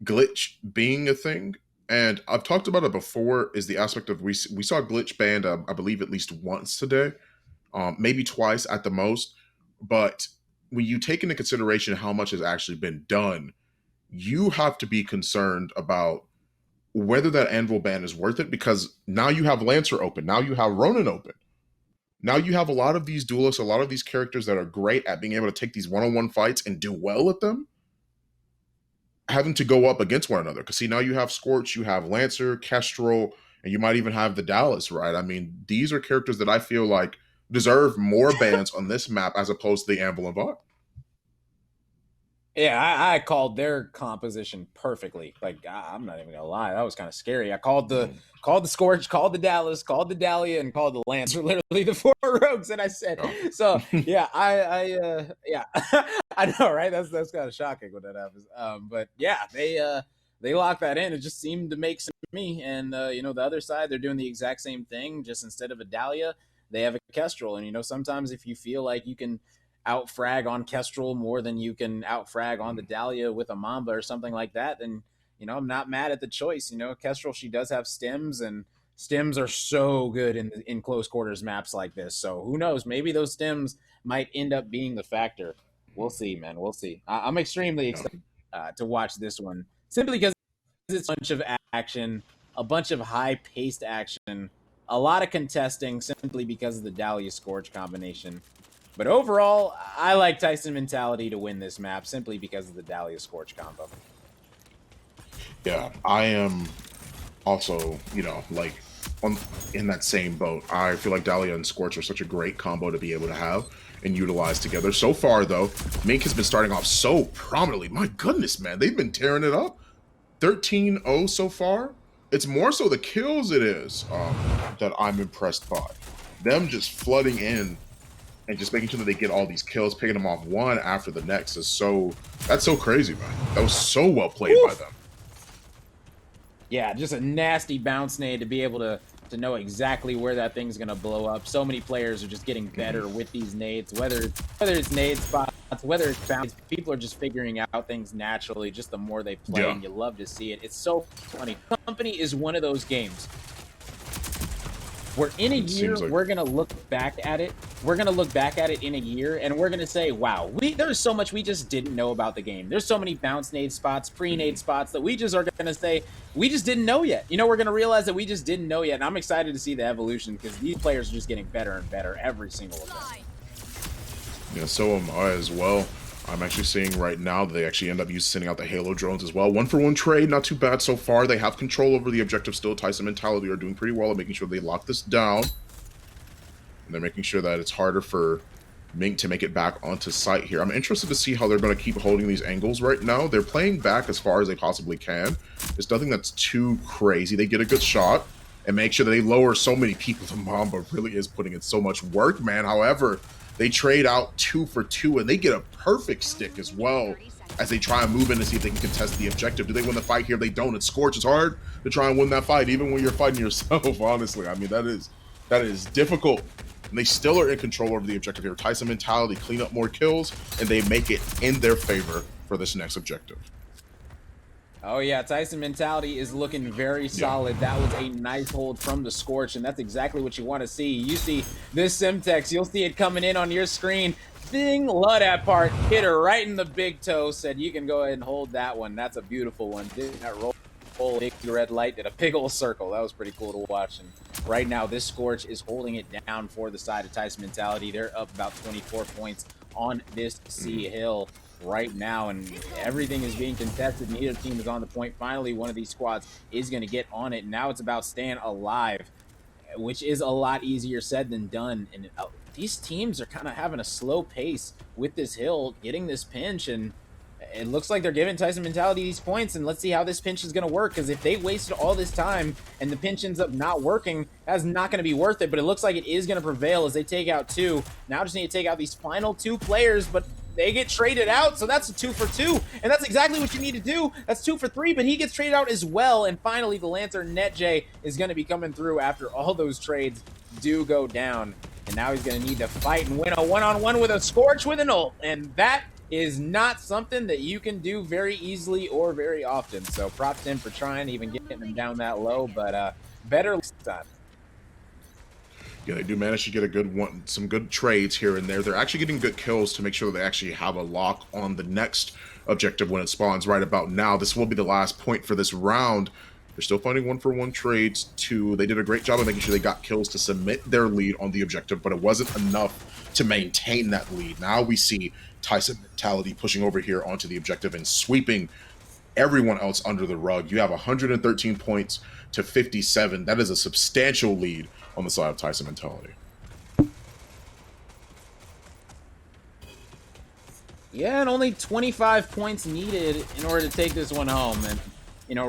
glitch being a thing, and I've talked about it before. Is the aspect of we saw glitch banned, I believe at least once today, maybe twice at the most. But when you take into consideration how much has actually been done, you have to be concerned about whether that Anvil ban is worth it because now you have Lancer open, now you have Ronin open. Now you have a lot of these duelists, a lot of these characters that are great at being able to take these one-on-one fights and do well at them, having to go up against one another. Because see, now you have Scorch, you have Lancer, Kestrel, and you might even have the Dallas, right? I mean, these are characters that I feel like deserve more bans on this map as opposed to the Anvil and Vaught. Yeah, I called their composition perfectly. Like I'm not even gonna lie, that was kind of scary. I called the Scorch, called the Dallas, called the Dahlia, and called the Lancer. Literally the four rogues that I said. Yeah. So yeah, yeah, I know, right? That's kind of shocking when that happens. But yeah, they locked that in. It just seemed to make sense to me. And the other side, they're doing the exact same thing. Just instead of a Dahlia, they have a Kestrel. And sometimes if you feel like you can outfrag on Kestrel more than you can outfrag on the Dahlia with a Mamba or something like that, then I'm not mad at the choice. Kestrel, she does have stems, and stems are so good in close quarters maps like this. So who knows? Maybe those stems might end up being the factor. We'll see, man. We'll see. I'm extremely Yeah. excited to watch this one simply because it's a bunch of action, a bunch of high-paced action, a lot of contesting simply because of the Dahlia Scorch combination. But overall, I like Tyson Mentality to win this map simply because of the Dahlia Scorch combo. Yeah, I am also, like on in that same boat. I feel like Dahlia and Scorch are such a great combo to be able to have and utilize together. So far, though, Mink has been starting off so prominently. My goodness, man, they've been tearing it up. 13-0 so far. It's more so the kills it is that I'm impressed by. Them just flooding in and just making sure that they get all these kills, picking them off one after the next that's so crazy, man. That was so well played by Oof. them. Yeah, just a nasty bounce nade to be able to know exactly where that thing's gonna blow up. So many players are just getting better with these nades, whether it's nade spots, whether it's bounce. People are just figuring out things naturally. Just the more they play, Yeah. and you love to see it. It's so funny. Company is one of those games where in a It year seems like we're gonna look back at it. We're gonna look back at it in a year, and we're gonna say, "Wow, there's so much we just didn't know about the game. There's so many bounce nade spots, pre-nade spots that we just are gonna say we just didn't know yet." We're gonna realize that we just didn't know yet, and I'm excited to see the evolution because these players are just getting better and better every single event. Yeah, so am I as well. I'm actually seeing right now that they actually end up sending out the Halo drones as well. 1-for-1 trade, not too bad so far. They have control over the objective still. Tyson Mentality are doing pretty well at making sure they lock this down. And they're making sure that it's harder for Mink to make it back onto site here. I'm interested to see how they're going to keep holding these angles right now. They're playing back as far as they possibly can. There's nothing that's too crazy. They get a good shot and make sure that they lower so many people. The Mamba really is putting in so much work, man. However, they trade out 2 for 2 and they get a perfect stick as well as they try and move in to see if they can contest the objective. Do they win the fight here? They don't. It Scorch. It's hard to try and win that fight, even when you're fighting yourself, honestly. I mean, that is difficult. And they still are in control over the objective here. Tyson Mentality clean up more kills, and they make it in their favor for this next objective. Oh yeah, Tyson Mentality is looking very solid. That was a nice hold from the Scorch, and that's exactly what you want to see. You see this Simtex, you'll see it coming in on your screen. Bing, love that part. Hit her right in the big toe. Said you can go ahead and hold that one. That's a beautiful one. Did that roll? Big red light did a big old circle. That was pretty cool to watch. And right now, this Scorch is holding it down for the side of Tyson Mentality. They're up about 24 points on this C hill right now, and everything is being contested. Neither team is on the point. Finally, one of these squads is going to get on it. Now it's about staying alive, which is a lot easier said than done. And these teams are kind of having a slow pace with this hill, getting this pinch, and it looks like they're giving Tyson Mentality these points, and let's see how this pinch is going to work, because if they wasted all this time and the pinch ends up not working, that's not going to be worth it. But it looks like it is going to prevail as they take out 2. Now just need to take out these final 2 players, but they get traded out, so that's a 2 for 2, and that's exactly what you need to do. That's 2 for 3, but he gets traded out as well, and finally the Lantern NetJ is going to be coming through after all those trades do go down, and now he's going to need to fight and win a one-on-one with a Scorch with an ult, and that is not something that you can do very easily or very often. So props to him for trying, even getting them down that low, but better next time. Yeah, they do manage to get a good one, some good trades here and there. They're actually getting good kills to make sure that they actually have a lock on the next objective when it spawns right about now. This will be the last point for this round. They're still finding 1-for-1 trades too. They did a great job of making sure they got kills to submit their lead on the objective, but it wasn't enough to maintain that lead. Now we see Tyson Mentality pushing over here onto the objective and sweeping everyone else under the rug. You have 113 points to 57. That is a substantial lead on the side of Tyson Mentality. Yeah, and only 25 points needed in order to take this one home. And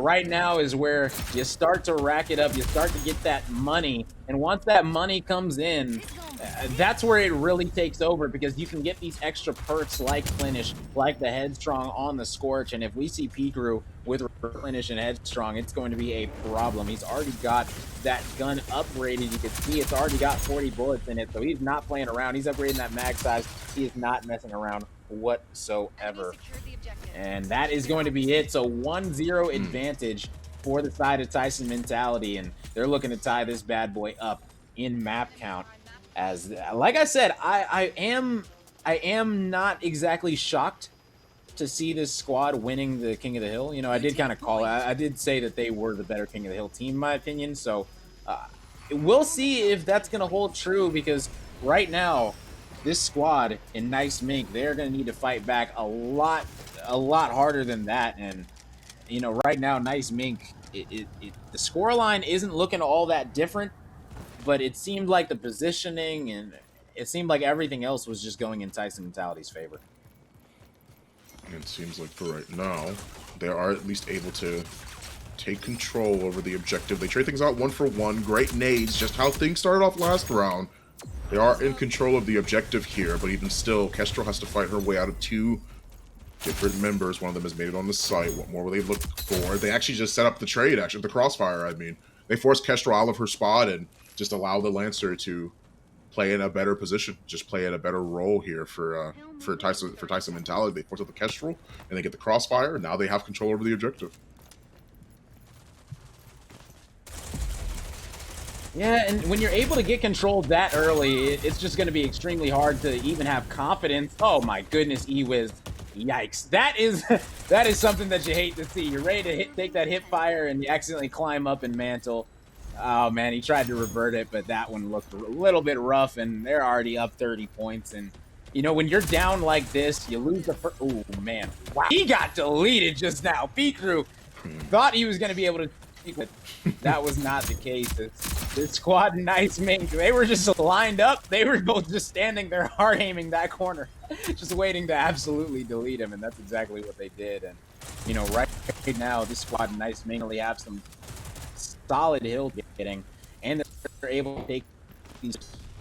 right now is where you start to rack it up. You start to get that money. And once that money comes in, that's where it really takes over, because you can get these extra perks like Replenish, like the Headstrong on the Scorch. And if we see Pikru with Replenish and Headstrong, it's going to be a problem. He's already got that gun upgraded. You can see it's already got 40 bullets in it, so he's not playing around. He's upgrading that mag size. He is not messing around whatsoever. And that is going to be it. So 1-0 advantage for the side of Tyson Mentality, and they're looking to tie this bad boy up in map count. As like I said, I am I am not exactly shocked to see this squad winning the King of the Hill. You know, I did kind of call it. I did say that they were the better King of the Hill team, in my opinion. So uh, we'll see if that's going to hold true because right now, this squad in Nice Mink, they're going to need to fight back a lot harder than that. And you know, right now, Nice Mink, the scoreline isn't looking all that different, but it seemed like the positioning and it seemed like everything else was just going in Tyson Mentality's favor. It seems like for right now, they are at least able to take control over the objective. They trade things out 1-for-1. Great nades, just how things started off last round. They are in control of the objective here, but even still, Kestrel has to fight her way out of 2 different members. One of them has made it on the site. What more will they look for? They actually just set up the trade, actually, the crossfire, I mean. They forced Kestrel out of her spot and just allow the Lancer to play in a better position, just play in a better role here for Tyson Mentality. They force out the Kestrel and they get the crossfire. Now they have control over the objective. Yeah, and when you're able to get control that early, it's just going to be extremely hard to even have confidence. Oh my goodness, Ewiz. Yikes. That is that is something that you hate to see. You're ready to take that hip fire and you accidentally climb up and mantle. Oh man, he tried to revert it, but that one looked a little bit rough and they're already up 30 points. And you know, when you're down like this, you lose the first. Oh man. Wow. He got deleted just now. B-Crew thought he was going to be able to, but that was not the case. This squad, Nice Mink, they were just lined up. They were both just standing there, hard aiming that corner, just waiting to absolutely delete him, and that's exactly what they did. And you know, right now, this squad, Nice Mink, really have some solid hill getting, and they're able to take these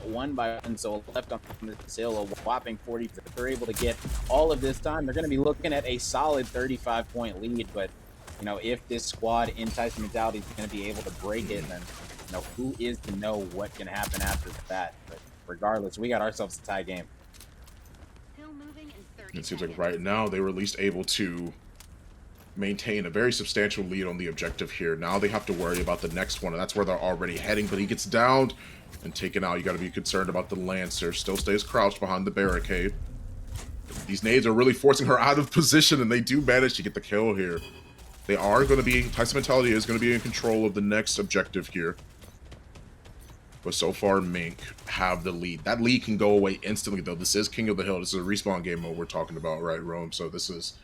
one by one. So left on this hill, a whopping 40. If they're able to get all of this time, they're going to be looking at a solid 35-point lead. But you know, if this squad in Tyson Mentality is going to be able to break it, then you know, who is to know what can happen after that? But regardless, we got ourselves a tie game. It seems like right now they were at least able to maintain a very substantial lead on the objective here. Now they have to worry about the next one, and that's where they're already heading. But he gets downed and taken out. You got to be concerned about the Lancer. Still stays crouched behind the barricade. These nades are really forcing her out of position, and they do manage to get the kill here. They are going to be, Tyson Mentality is going to be in control of the next objective here. But so far, Mink have the lead. That lead can go away instantly, though. This is King of the Hill. This is a respawn game mode we're talking about, right, Rome? So this is,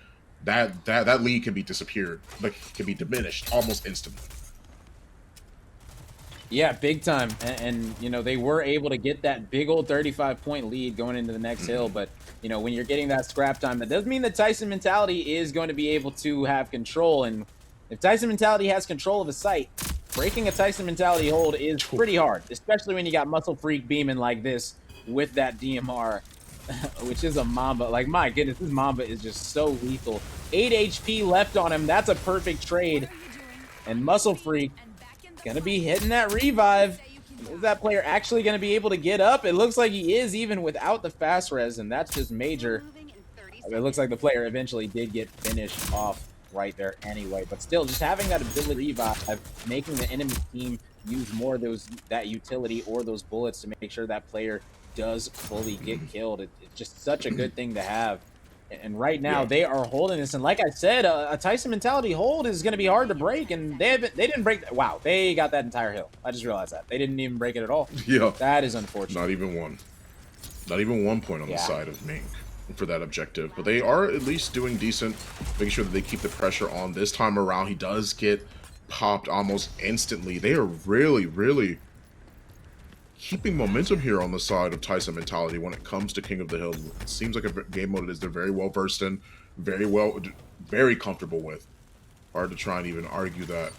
that lead can be disappeared, like, can be diminished almost instantly. Yeah, big time. And you know, they were able to get that big old 35-point lead going into the next hill. But, you know, when you're getting that scrap time, that doesn't mean that Tyson Mentality is going to be able to have control. And if Tyson Mentality has control of a site, breaking a Tyson Mentality hold is pretty hard, especially when you got Muscle Freak beaming like this with that DMR, which is a Mamba. Like, my goodness, this Mamba is just so lethal. 8 HP left on him. That's a perfect trade. And Muscle Freak gonna be hitting that revive. Is that player actually gonna be able to get up? It looks like he is, even without the fast res, and that's just major. It looks like the player eventually did get finished off right there anyway, but still, just having that ability revive, making the enemy team use more of that utility or those bullets to make sure that player does fully get killed. It's just such a good thing to have. And right now, they are holding this. And like I said, a Tyson Mentality hold is going to be hard to break. And they didn't break. Wow, they got that entire hill. I just realized that. They didn't even break it at all. Yeah. That is unfortunate. Not even one. Not even 1 point on the side of Mink for that objective. But they are at least doing decent, making sure that they keep the pressure on. This time around, he does get popped almost instantly. They are really, really keeping momentum here on the side of Tyson Mentality when it comes to King of the Hill. It seems like a game mode that they're very well versed in, very comfortable with. Hard to try and even argue that.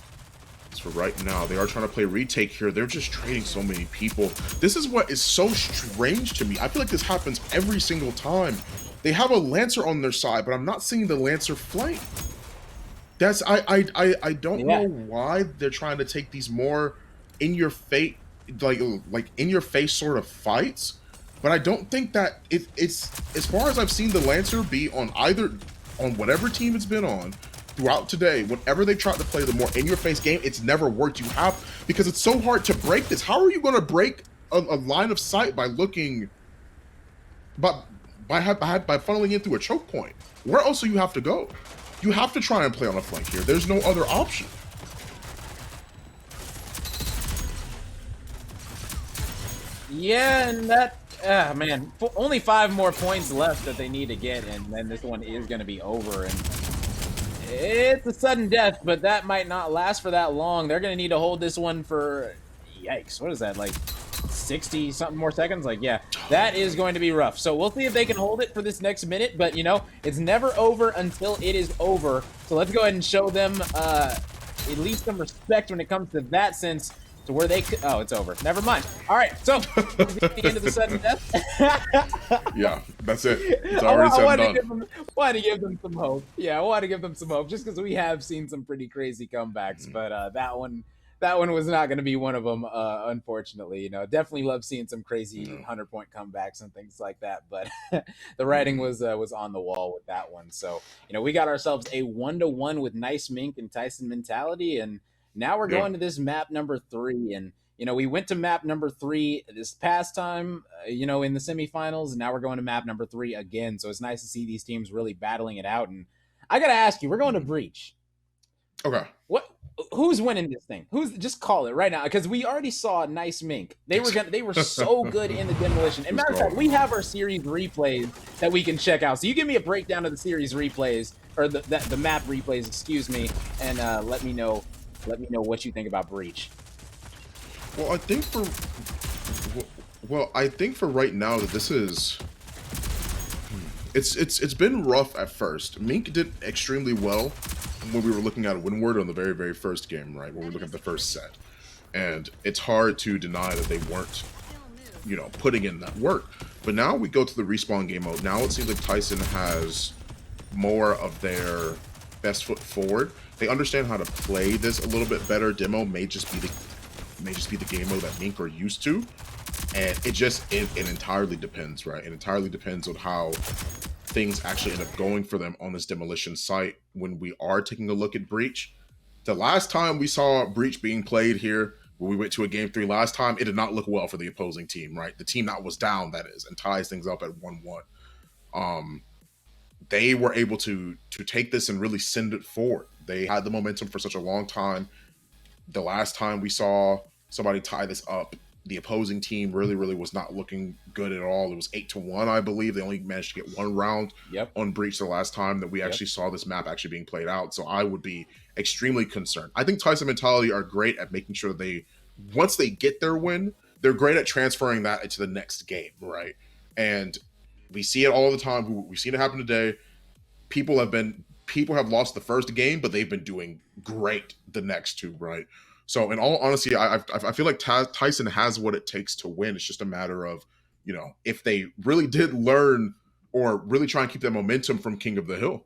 So right now, they are trying to play retake here. They're just trading so many people. This is what is so strange to me. I feel like this happens every single time. They have a Lancer on their side, but I'm not seeing the Lancer flank. That's I don't know why they're trying to take these more in your face, like in your face sort of fights, but I don't think that it's as far as I've seen the Lancer be on whatever team it's been on throughout today. Whenever they tried to play the more in your face game, it's never worked. You have, because it's so hard to break this. How are you going to break a line of sight by looking, but by funneling in through a choke point. Where else do you have to go? You have to try and play on a flank here. There's no other option. Yeah, and that, man, only 5 more points left that they need to get, and then this one is going to be over. And it's a sudden death, but that might not last for that long. They're going to need to hold this one for, yikes, what is that, like 60 something more seconds? Like, yeah, that is going to be rough. So we'll see if they can hold it for this next minute, but you know, it's never over until it is over. So let's go ahead and show them at least some respect when it comes to that sense. To where they could, oh, it's over. Never mind. All right, so the end of the sudden death. Yeah, that's it. It's already said and done. Want to give them some hope. Yeah, I want to give them some hope, just because we have seen some pretty crazy comebacks, but that one was not going to be one of them, unfortunately. You know, definitely love seeing some crazy 100-point comebacks and things like that, but the writing was on the wall with that one. So, you know, we got ourselves a 1-1 with nice Mink and Tyson mentality, and now we're going to this map number 3. And, you know, we went to map number 3 this past time, you know, in the semifinals, and now we're going to map number 3 again. So it's nice to see these teams really battling it out. And I got to ask you, we're going to Breach. Okay. Who's winning this thing? Who's, just call it right now, because we already saw nice Mink. They were so good in the demolition. And matter of fact, we have our series replays that we can check out. So you give me a breakdown of the series replays, or the map replays, excuse me, and let me know what you think about Breach. Well, I think for right now that this is it's been rough at first. Mink did extremely well when we were looking at Windward on the very, very first game, right? When we were looking at the first set. And it's hard to deny that they weren't, you know, putting in that work. But now we go to the respawn game mode. Now it seems like Tyson has more of their best foot forward. They understand how to play this a little bit better. Demo may just be the game mode that Mink are used to, and it entirely depends, right? It entirely depends on how things actually end up going for them on this demolition site when we are taking a look at Breach. The last time we saw Breach being played here, when we went to a game 3 last time, it did not look well for the opposing team, right? The team that was down, that is, and ties things up at 1-1. They were able to take this and really send it forward. They had the momentum for such a long time. The last time we saw somebody tie this up, the opposing team really was not looking good at all. It was 8-1, I believe. They only managed to get 1 round on Breach the last time that we actually saw this map actually being played out. So I would be extremely concerned. I think Tyson mentality are great at making sure they, once they get their win, they're great at transferring that into the next game, right? And we see it all the time. We've seen it happen today. People have lost the first game, but they've been doing great the next 2, right? So in all honesty, I feel like Tyson has what it takes to win. It's just a matter of, you know, if they really did learn or really try and keep that momentum from King of the Hill.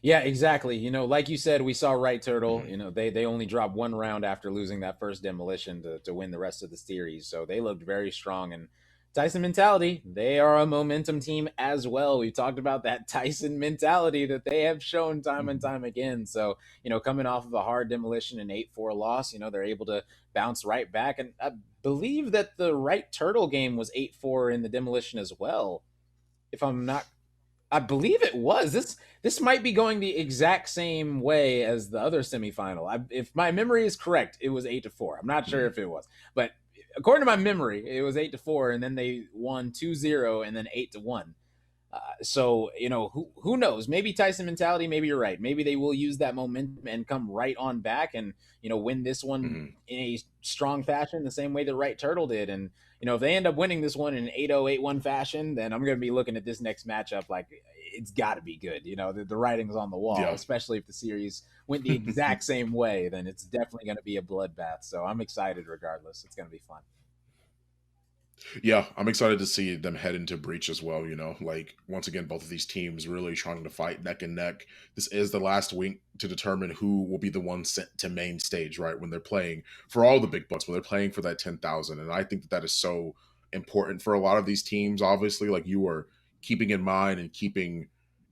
Yeah, exactly. You know, like you said, we saw Right Turtle. You know, they only dropped 1 round after losing that first demolition to win the rest of the series. So they looked very strong. And Tyson mentality, they are a momentum team as well. We talked about that Tyson mentality that they have shown time and time again. So, you know, coming off of a hard demolition and 8-4 loss, you know, they're able to bounce right back. And I believe that the Right Turtle game was 8-4 in the demolition as well. If I'm not, I believe it was. This might be going the exact same way as the other semifinal. If my memory is correct, it was 8-4. I'm not sure if it was, but according to my memory, it was 8-4, and then they won 2-0, and then 8-1. So, you know, who knows? Maybe Tyson mentality. Maybe you're right. Maybe they will use that momentum and come right on back, and you know, win this one in a strong fashion, the same way the Right Turtle did. And you know, if they end up winning this one in 8-0, 8-1 fashion, then I'm going to be looking at this next matchup like it's got to be good. You know, the writing's on the wall, especially if the series went the exact same way. Then it's definitely going to be a bloodbath. So I'm excited regardless. It's going to be fun. Yeah, I'm excited to see them head into Breach as well, you know, like once again, both of these teams really trying to fight neck and neck. This is the last week to determine who will be the one sent to main stage, right? When they're playing for all the big bucks, when they're playing for that 10,000. And I think that is so important for a lot of these teams. Obviously, like you are keeping in mind and keeping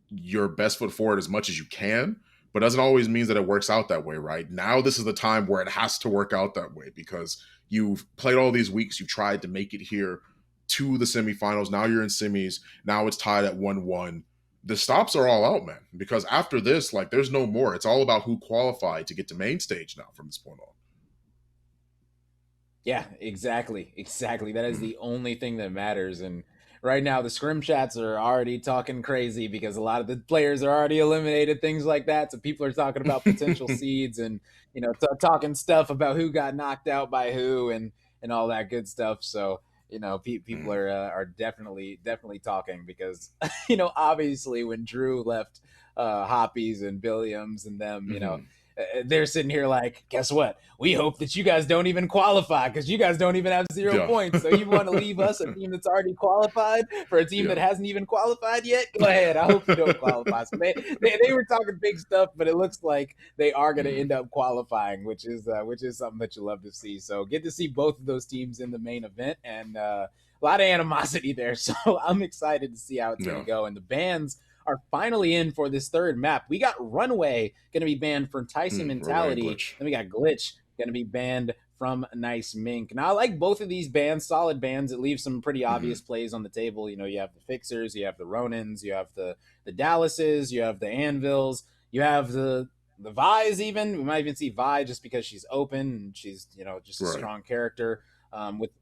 your best foot forward as much as you can, but doesn't always mean that it works out that way, right? Now, this is the time where it has to work out that way because you've played all these weeks, you've tried to make it here. to the semifinals. Now you're in semis. Now it's tied at 1-1. The stops are all out, man, because after this, like, there's no more. It's all about who qualified to get to main stage now from this point on. Yeah, exactly. Exactly. That is Mhm. the only thing that matters. And right now, the scrim chats are already talking crazy because a lot of the players are already eliminated, things like that. So people are talking about potential seeds and, talking stuff about who got knocked out by who and all that good stuff. So, people Mhm. are definitely talking because, obviously when Drew left Hoppies and Billiams and them, Mhm. they're sitting here like, guess what? We hope that you guys don't even qualify because you guys don't even have 0 points. So you want to leave us, a team that's already qualified, for a team that Yeah. hasn't even qualified yet? Go ahead. I hope you don't qualify. So they were talking big stuff, but it looks like they are going to Mhm. end up qualifying, which is something that you love to see. So get to see both of those teams in the main event, and a lot of animosity there. So I'm excited to see how it's going to Yeah. go. And the bands are finally in for this third map. We got Runway going to be banned from Tyson Runaway and Mentality. Glitch. Then we got Glitch going to be banned from Nice Mink. Now, I like both of these bans, solid bans. It leaves some pretty obvious Mhm. plays on the table. You have the Fixers, you have the Ronins, you have the Dallases, you have the Anvils, you have the Vi's even. We might even see Vi just because she's open and she's, just a Right. strong character.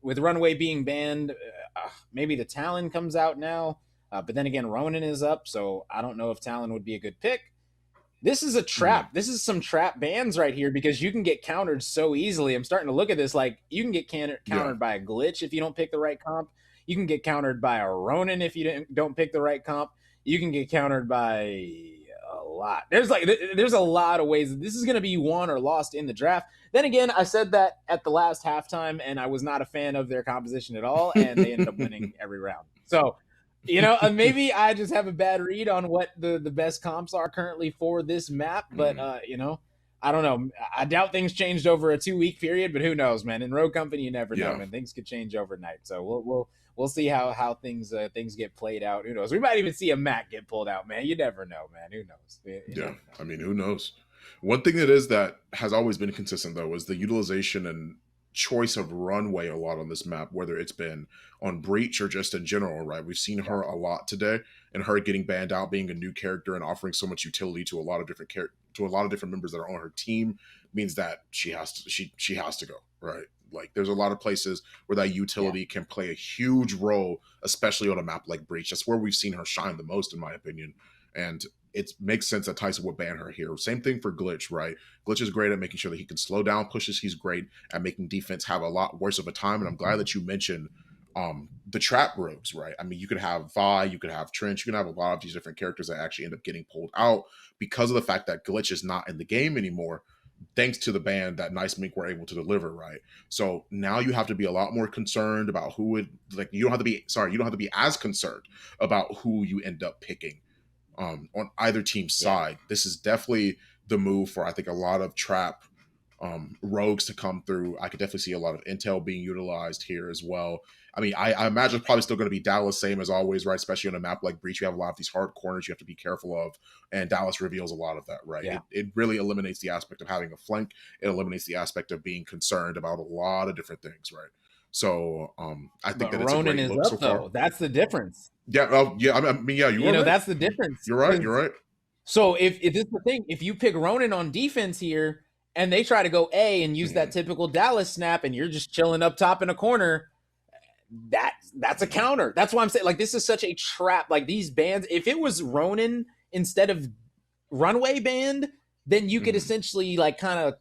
With Runway being banned, maybe the Talon comes out now. But then again, Ronin is up, so I don't know if Talon would be a good pick. This is a Mhm. trap. This is some trap bans right here because you can get countered so easily. I'm starting to look at this like you can get Yeah. countered by a glitch if you don't pick the right comp. You can get countered by a Ronin if you don't pick the right comp. You can get countered by a lot. There's a lot of ways. This is going to be won or lost in the draft. Then again, I said that at the last halftime, and I was not a fan of their composition at all, and they ended up winning every round. So maybe I just have a bad read on what the best comps are currently for this map, but Mhm. I don't know. I doubt things changed over a 2 week period, but who knows, man? In Rogue Company, you never know, Yeah. man. Things could change overnight, so we'll see how things get played out. Who knows? We might even see a Mac get pulled out, man. You never know, man. Who knows? You Yeah. never know. I mean, who knows? One thing that has always been consistent though is the utilization and choice of runway a lot on this map, whether it's been on Breach or just in general, right? We've seen Yeah, her a lot today, and her getting banned out, being a new character and offering so much utility to a lot of different to a lot of different members that are on her team means that she has to go, right? Like there's a lot of places where that yeah, utility can play a huge role, especially on a map like Breach. That's where we've seen her shine the most, in my opinion. And it makes sense that Tyson would ban her here. Same thing for Glitch, right? Glitch is great at making sure that he can slow down pushes. He's great at making defense have a lot worse of a time. And I'm glad that you mentioned the trap rogues, right? I mean, you could have Vi, you could have Trench, you can have a lot of these different characters that actually end up getting pulled out because of the fact that Glitch is not in the game anymore, thanks to the ban that Nice Mink were able to deliver, right? So now you have to be a lot more concerned about who would like you don't have to be sorry, you don't have to be as concerned about who you end up picking on either team's yeah. side. This is definitely the move for I think a lot of trap rogues to come through. I could definitely see a lot of intel being utilized here as well. I mean, I imagine it's probably still going to be Dallas, same as always, right? Especially on a map like Breach, you have a lot of these hard corners you have to be careful of, and Dallas reveals a lot of that, right? Yeah. It really eliminates the aspect of having a flank. It eliminates the aspect of being concerned about a lot of different things, right? So I think But that it's a Ronin great is look so up far. though. That's the difference. Yeah, oh, yeah. I mean, yeah, you are right. That's the difference. You're right. You're right. So if this is the thing, if you pick Ronin on defense here and they try to go A and use that Mhm, typical Dallas snap and you're just chilling up top in a corner, that's a mhm, counter. That's why I'm saying like this is such a trap. Like these bands, if it was Ronin instead of Runway band, then you could mhm, essentially like kind of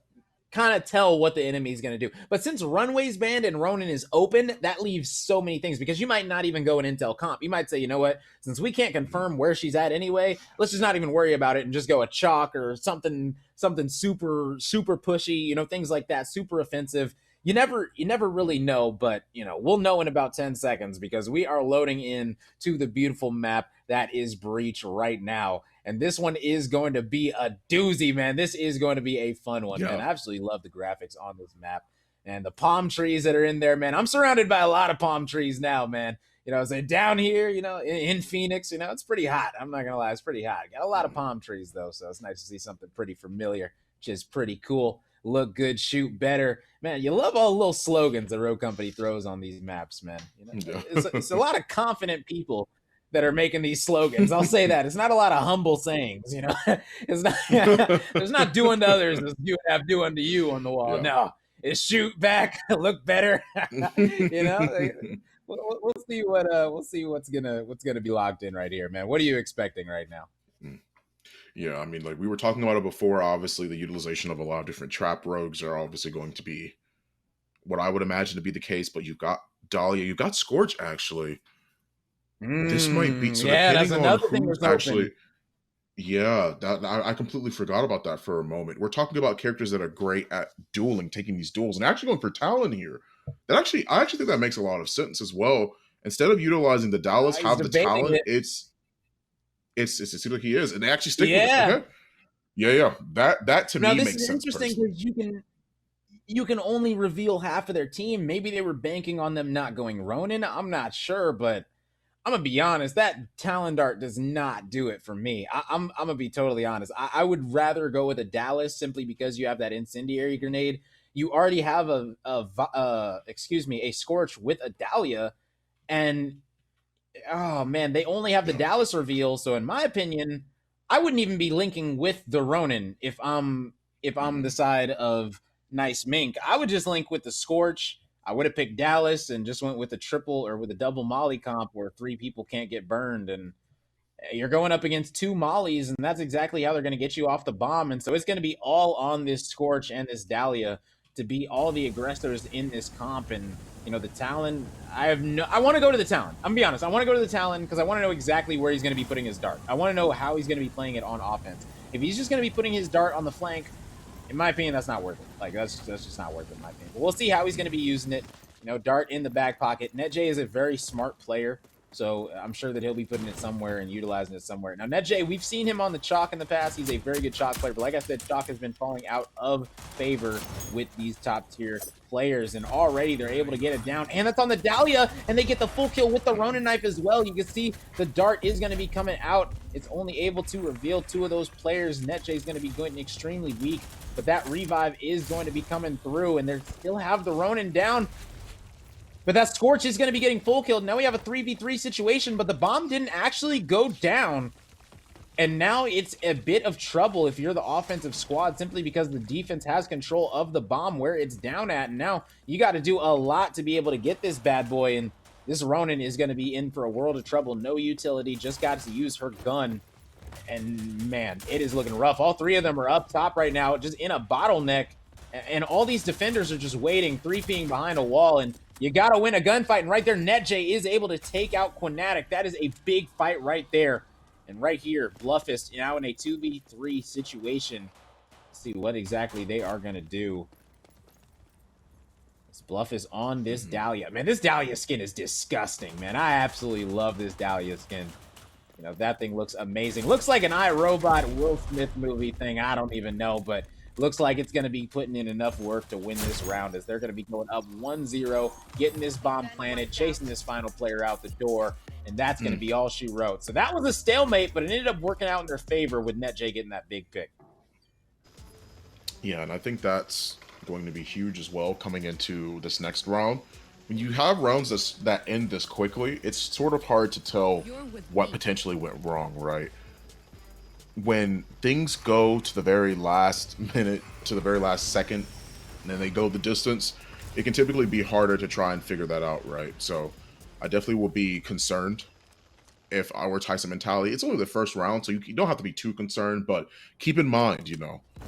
tell what the enemy is going to do. But since Runway's banned and Ronin is open, that leaves so many things because you might not even go an intel comp. You might say, you know what, since we can't mhm. confirm where she's at anyway, let's just not even worry about it and just go a chalk or something super pushy, things like that, super offensive. You never really know, but we'll know in about 10 seconds because we are loading in to the beautiful map that is Breach right now. And this one is going to be a doozy, man. This is going to be a fun one, man. Yeah, I absolutely love the graphics on this map and the palm trees that are in there, man. I'm surrounded by a lot of palm trees now, man. So down here, in Phoenix, it's pretty hot. I'm not gonna lie, it's pretty hot. Got a lot of mhm, palm trees though, so it's nice to see something pretty familiar, which is pretty cool. look good, shoot better. Man, you love all the little slogans the Road Company throws on these maps, man. You know, Yeah. it's a lot of confident people that are making these slogans. I'll say that. It's not a lot of humble sayings, you know. It's not there's not doing to others as you have doing to you on the wall. Yeah. No, it's shoot back, look better. You know, we'll see we'll see what's gonna be locked in right here, man. What are you expecting right now? Yeah, I mean, like we were talking about it before. Obviously, the utilization of a lot of different trap rogues are obviously going to be what I would imagine to be the case. But you've got Dahlia, you've got Scorch. Actually, this might be so. Yeah, that's Depending on another thing who's that's open. actually, yeah, that I completely forgot about that for a moment. We're talking about characters that are great at dueling, taking these duels, and actually going for Talon here. I actually think that makes a lot of sense as well. Instead of utilizing the Dallas, He's have the debating Talon. it. It seems like he is, and they actually stick with it. Yeah. Okay, yeah, yeah. That to Now me this makes is sense interesting personally. because you can only reveal half of their team. Maybe they were banking on them not going Ronin. I'm not sure, but I'm gonna be honest. That Talon Dart does not do it for me. I'm gonna be totally honest. I would rather go with a Dallas simply because you have that incendiary grenade. You already have a Scorch with a Dahlia, and oh man, they only have the Yeah. Dallas reveal. So in my opinion, I wouldn't even be linking with the Ronin if I'm the Mhm. side of Nice Mink. I would just link with the Scorch. I would have picked Dallas and just went with a triple or with a double Molly comp where three people can't get burned, and you're going up against two Mollies, and that's exactly how they're going to get you off the bomb. And so it's going to be all on this Scorch and this Dahlia to be all the aggressors in this comp. And the Talon, I want to go to the Talon. I'm gonna be honest. I want to go to the Talon because I want to know exactly where he's going to be putting his dart. I want to know how he's going to be playing it on offense. If he's just going to be putting his dart on the flank, in my opinion, that's not worth it. Like that's just not worth it in my opinion. But we'll see how he's going to be using it. Dart in the back pocket. NetJ is a very smart player. So I'm sure that he'll be putting it somewhere and utilizing it somewhere. Now, NetJ, we've seen him on the chalk in the past. He's a very good chalk player. But like I said, chalk has been falling out of favor with these top tier players. And already they're able to get it down. And that's on the Dahlia. And they get the full kill with the Ronin knife as well. You can see the dart is going to be coming out. It's only able to reveal two of those players. NetJ is going to be going extremely weak. But that revive is going to be coming through. And they still have the Ronin down. But that Scorch is going to be getting full killed. Now we have a 3v3 situation, but the bomb didn't actually go down. And now it's a bit of trouble if you're the offensive squad simply because the defense has control of the bomb where it's down at. And now you got to do a lot to be able to get this bad boy. And this Ronin is going to be in for a world of trouble. No utility, just got to use her gun. And man, it is looking rough. All three of them are up top right now, just in a bottleneck. And all these defenders are just waiting, 3Ping behind a wall. And you got to win a gunfight. And right there, NetJ is able to take out Quinatic. That is a big fight right there. And right here, Bluffist now in a 2v3 situation. Let's see what exactly they are going to do. This Bluffist on this Dahlia. Man, this Dahlia skin is disgusting, man. I absolutely love this Dahlia skin. That thing looks amazing. Looks like an iRobot Will Smith movie thing. I don't even know, but looks like it's going to be putting in enough work to win this round as they're going to be going up 1-0, getting this bomb planted, chasing this final player out the door, and that's going to be all she wrote. So that was a stalemate, but it ended up working out in their favor with NetJ getting that big pick. Yeah, and I think that's going to be huge as well coming into this next round. When you have rounds that end this quickly, it's sort of hard to tell what potentially went wrong, right? When things go to the very last minute, to the very last second, and then they go the distance, it can typically be harder to try and figure that out, right? So I definitely will be concerned if I were Tyson mentality. It's only the first round, so you don't have to be too concerned, but keep in mind,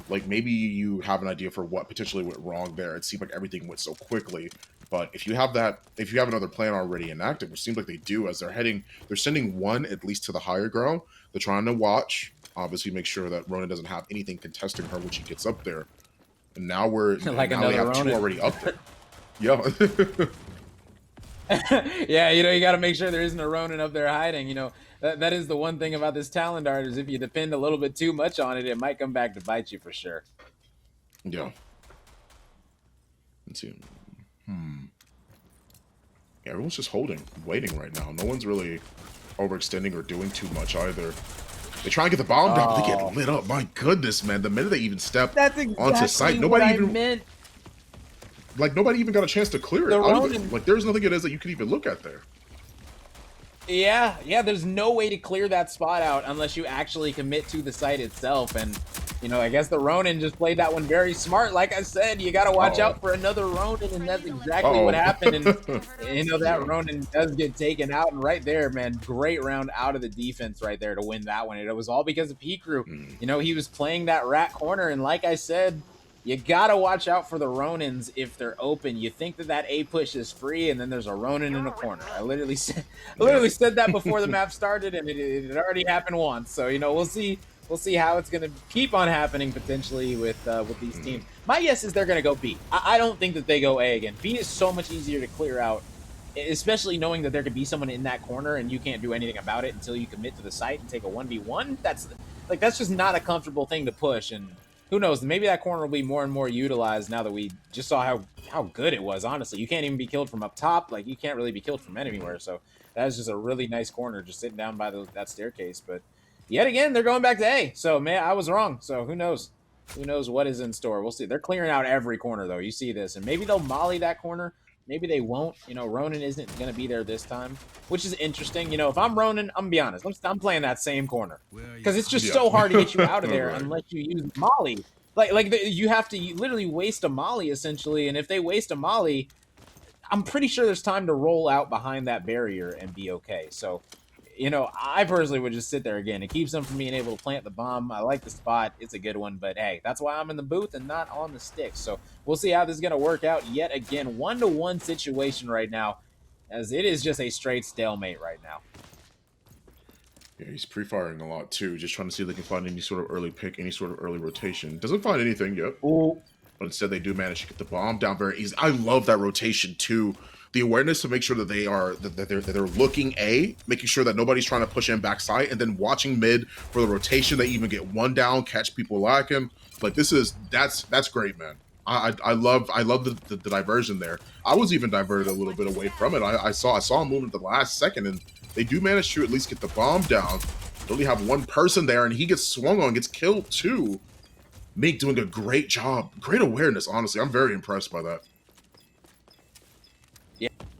like maybe you have an idea for what potentially went wrong there. It seemed like everything went so quickly. But if you have another plan already enacted, which seems like they do, as they're sending one at least to the higher ground. They're trying to watch, obviously make sure that Rona doesn't have anything contesting her when she gets up there. And now Like now they have another two Ronin. already up there. Yeah. Yeah, you got to make sure there isn't a Ronin up there hiding. That is the one thing about this Talon Dart is if you depend a little bit too much on it, it might come back to bite you for sure. Yeah. Let's see. Yeah, everyone's just holding, waiting right now. No one's really overextending or doing too much either. They try and get the bomb down, but they get Oh, lit up. My goodness, man. The minute they even step that's onto site, exactly what I meant. nobody even got a chance to clear it The out of the, Ronin. like, there's nothing it is that you could even look at there. Yeah, there's no way to clear that spot out unless you actually commit to the site itself. And, I guess the Ronin just played that one very smart. Like I said, you got to watch Uh-oh. out for another Ronin, and that's exactly what Uh-oh. happened. And, that Yeah. Ronin does get taken out. And right there, man, great round out of the defense right there to win that one. And it was all because of P-Crew. Mm. He was playing that rat corner, and like I said, you gotta watch out for the Ronins if they're open. You think that A push is free, and then there's a Ronin in the corner. I literally Yeah. said that before the map started, and it already happened once. So we'll see how it's gonna keep on happening potentially with these teams. My guess is they're gonna go B. I don't think that they go A again. B is so much easier to clear out, especially knowing that there could be someone in that corner and you can't do anything about it until you commit to the site and take a 1v1. That's just not a comfortable thing to push. And who knows? Maybe that corner will be more and more utilized now that we just saw how good it was. Honestly, you can't even be killed from up top. Like, you can't really be killed from anywhere. So that was just a really nice corner, just sitting down by that staircase. But yet again, they're going back to A. So man, I was wrong. So who knows? Who knows what is in store? We'll see. They're clearing out every corner though. You see this, and maybe they'll molly that corner. Maybe they won't. Ronin isn't going to be there this time, which is interesting. If I'm Ronin, I'm going to be honest. I'm playing that same corner because it's just so hard to get you out of there Right. unless you use Molly. You have to literally waste a Molly, essentially. And if they waste a Molly, I'm pretty sure there's time to roll out behind that barrier and be okay. So, I personally would just sit there again. It keeps them from being able to plant the bomb. I like the spot. It's a good one. But, hey, that's why I'm in the booth and not on the sticks. So we'll see how this is going to work out yet again. 1-to-1 situation right now, as it is just a straight stalemate right now. Yeah, he's pre-firing a lot too, just trying to see if they can find any sort of early pick, any sort of early rotation. Doesn't find anything yet, Ooh. but instead they do manage to get the bomb down very easy. I love that rotation too. The awareness to make sure that they're looking A, making sure that nobody's trying to push in backside, and then watching mid for the rotation. They even get one down, catch people lacking. Like, that's great, man. I love the diversion there. I was even diverted a little bit away from it. I saw a movement at the last second, and they do manage to at least get the bomb down. They only have one person there, and he gets swung on, gets killed too. Mink doing a great job, great awareness. Honestly, I'm very impressed by that.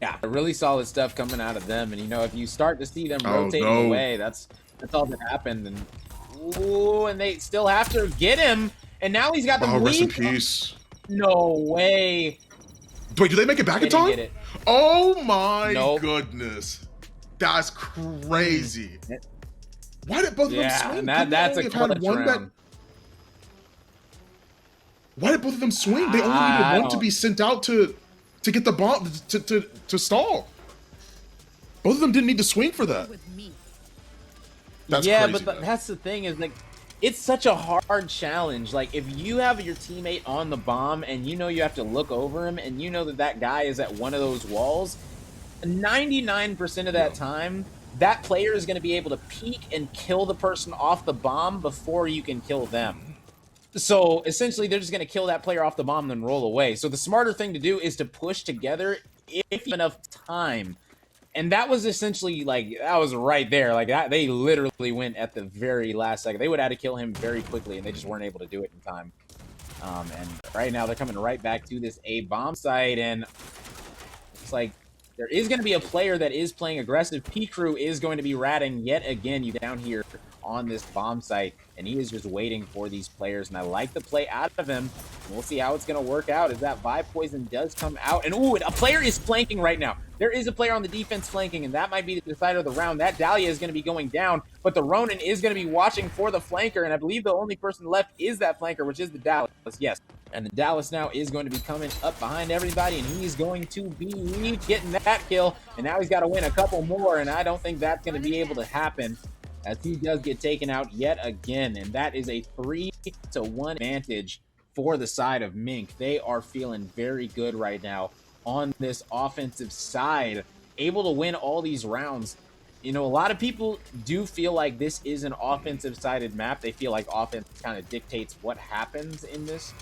Yeah, really solid stuff coming out of them. And, if you start to see them rotating away, that's all that happened. And, and they still have to get him. And now he's got the bleed. Rest in peace. No way. Wait, do they make it back in time? Get it. Oh my goodness. That's crazy. Why did both of them swing? That's a clutch round. Why did both of them swing? They only needed one to be sent out to get the bomb to stall. Both of them didn't need to swing for that. That's crazy, but that's the thing is, like, it's such a hard challenge. Like, if you have your teammate on the bomb and you have to look over him and you know that guy is at one of those walls, 99% of that time, that player is going to be able to peek and kill the person off the bomb before you can kill them. So essentially, they're just going to kill that player off the bomb and then roll away. So the smarter thing to do is to push together if you have enough time. And that was essentially, that was right there. Like, that, they literally went at the very last second. They would have had to kill him very quickly, and they just weren't able to do it in time. And right now, they're coming right back to this A bomb site, and it's like there is going to be a player that is playing aggressive. P-Crew is going to be ratting yet again you down here on this bomb site, and he is just waiting for these players, and I like the play out of him. We'll see how it's going to work out as that Vibe Poison does come out, and a player is flanking right now. There is a player on the defense flanking, and that might be the decider of the round. That Dahlia is going to be going down, but the Ronin is going to be watching for the flanker, and I believe the only person left is that flanker, which is the Dallas. Yes. And the Dallas now is going to be coming up behind everybody, and he's going to be getting that kill, and now he's got to win a couple more, and I don't think that's going to be able to happen as he does get taken out yet again, and that is a 3-to-1 advantage for the side of Mink. They are feeling very good right now on this offensive side, able to win all these rounds. A lot of people do feel like this is an offensive-sided map. They feel like offense kind of dictates what happens in this.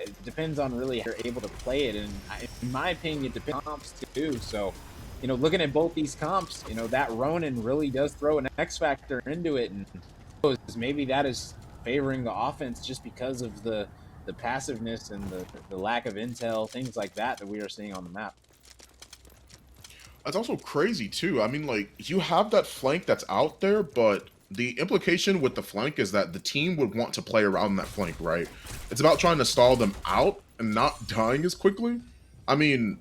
It depends on really how you're able to play it, and in my opinion, it depends on comps too. So, looking at both these comps, that Ronin really does throw an X factor into it, and Maybe that is favoring the offense just because of the passiveness and the lack of intel, things like that we are seeing on the map. It's also crazy too. I mean, like, you have that flank that's out there, but the implication with the flank is that the team would want to play around that flank, right? It's about trying to stall them out and not dying as quickly. I mean,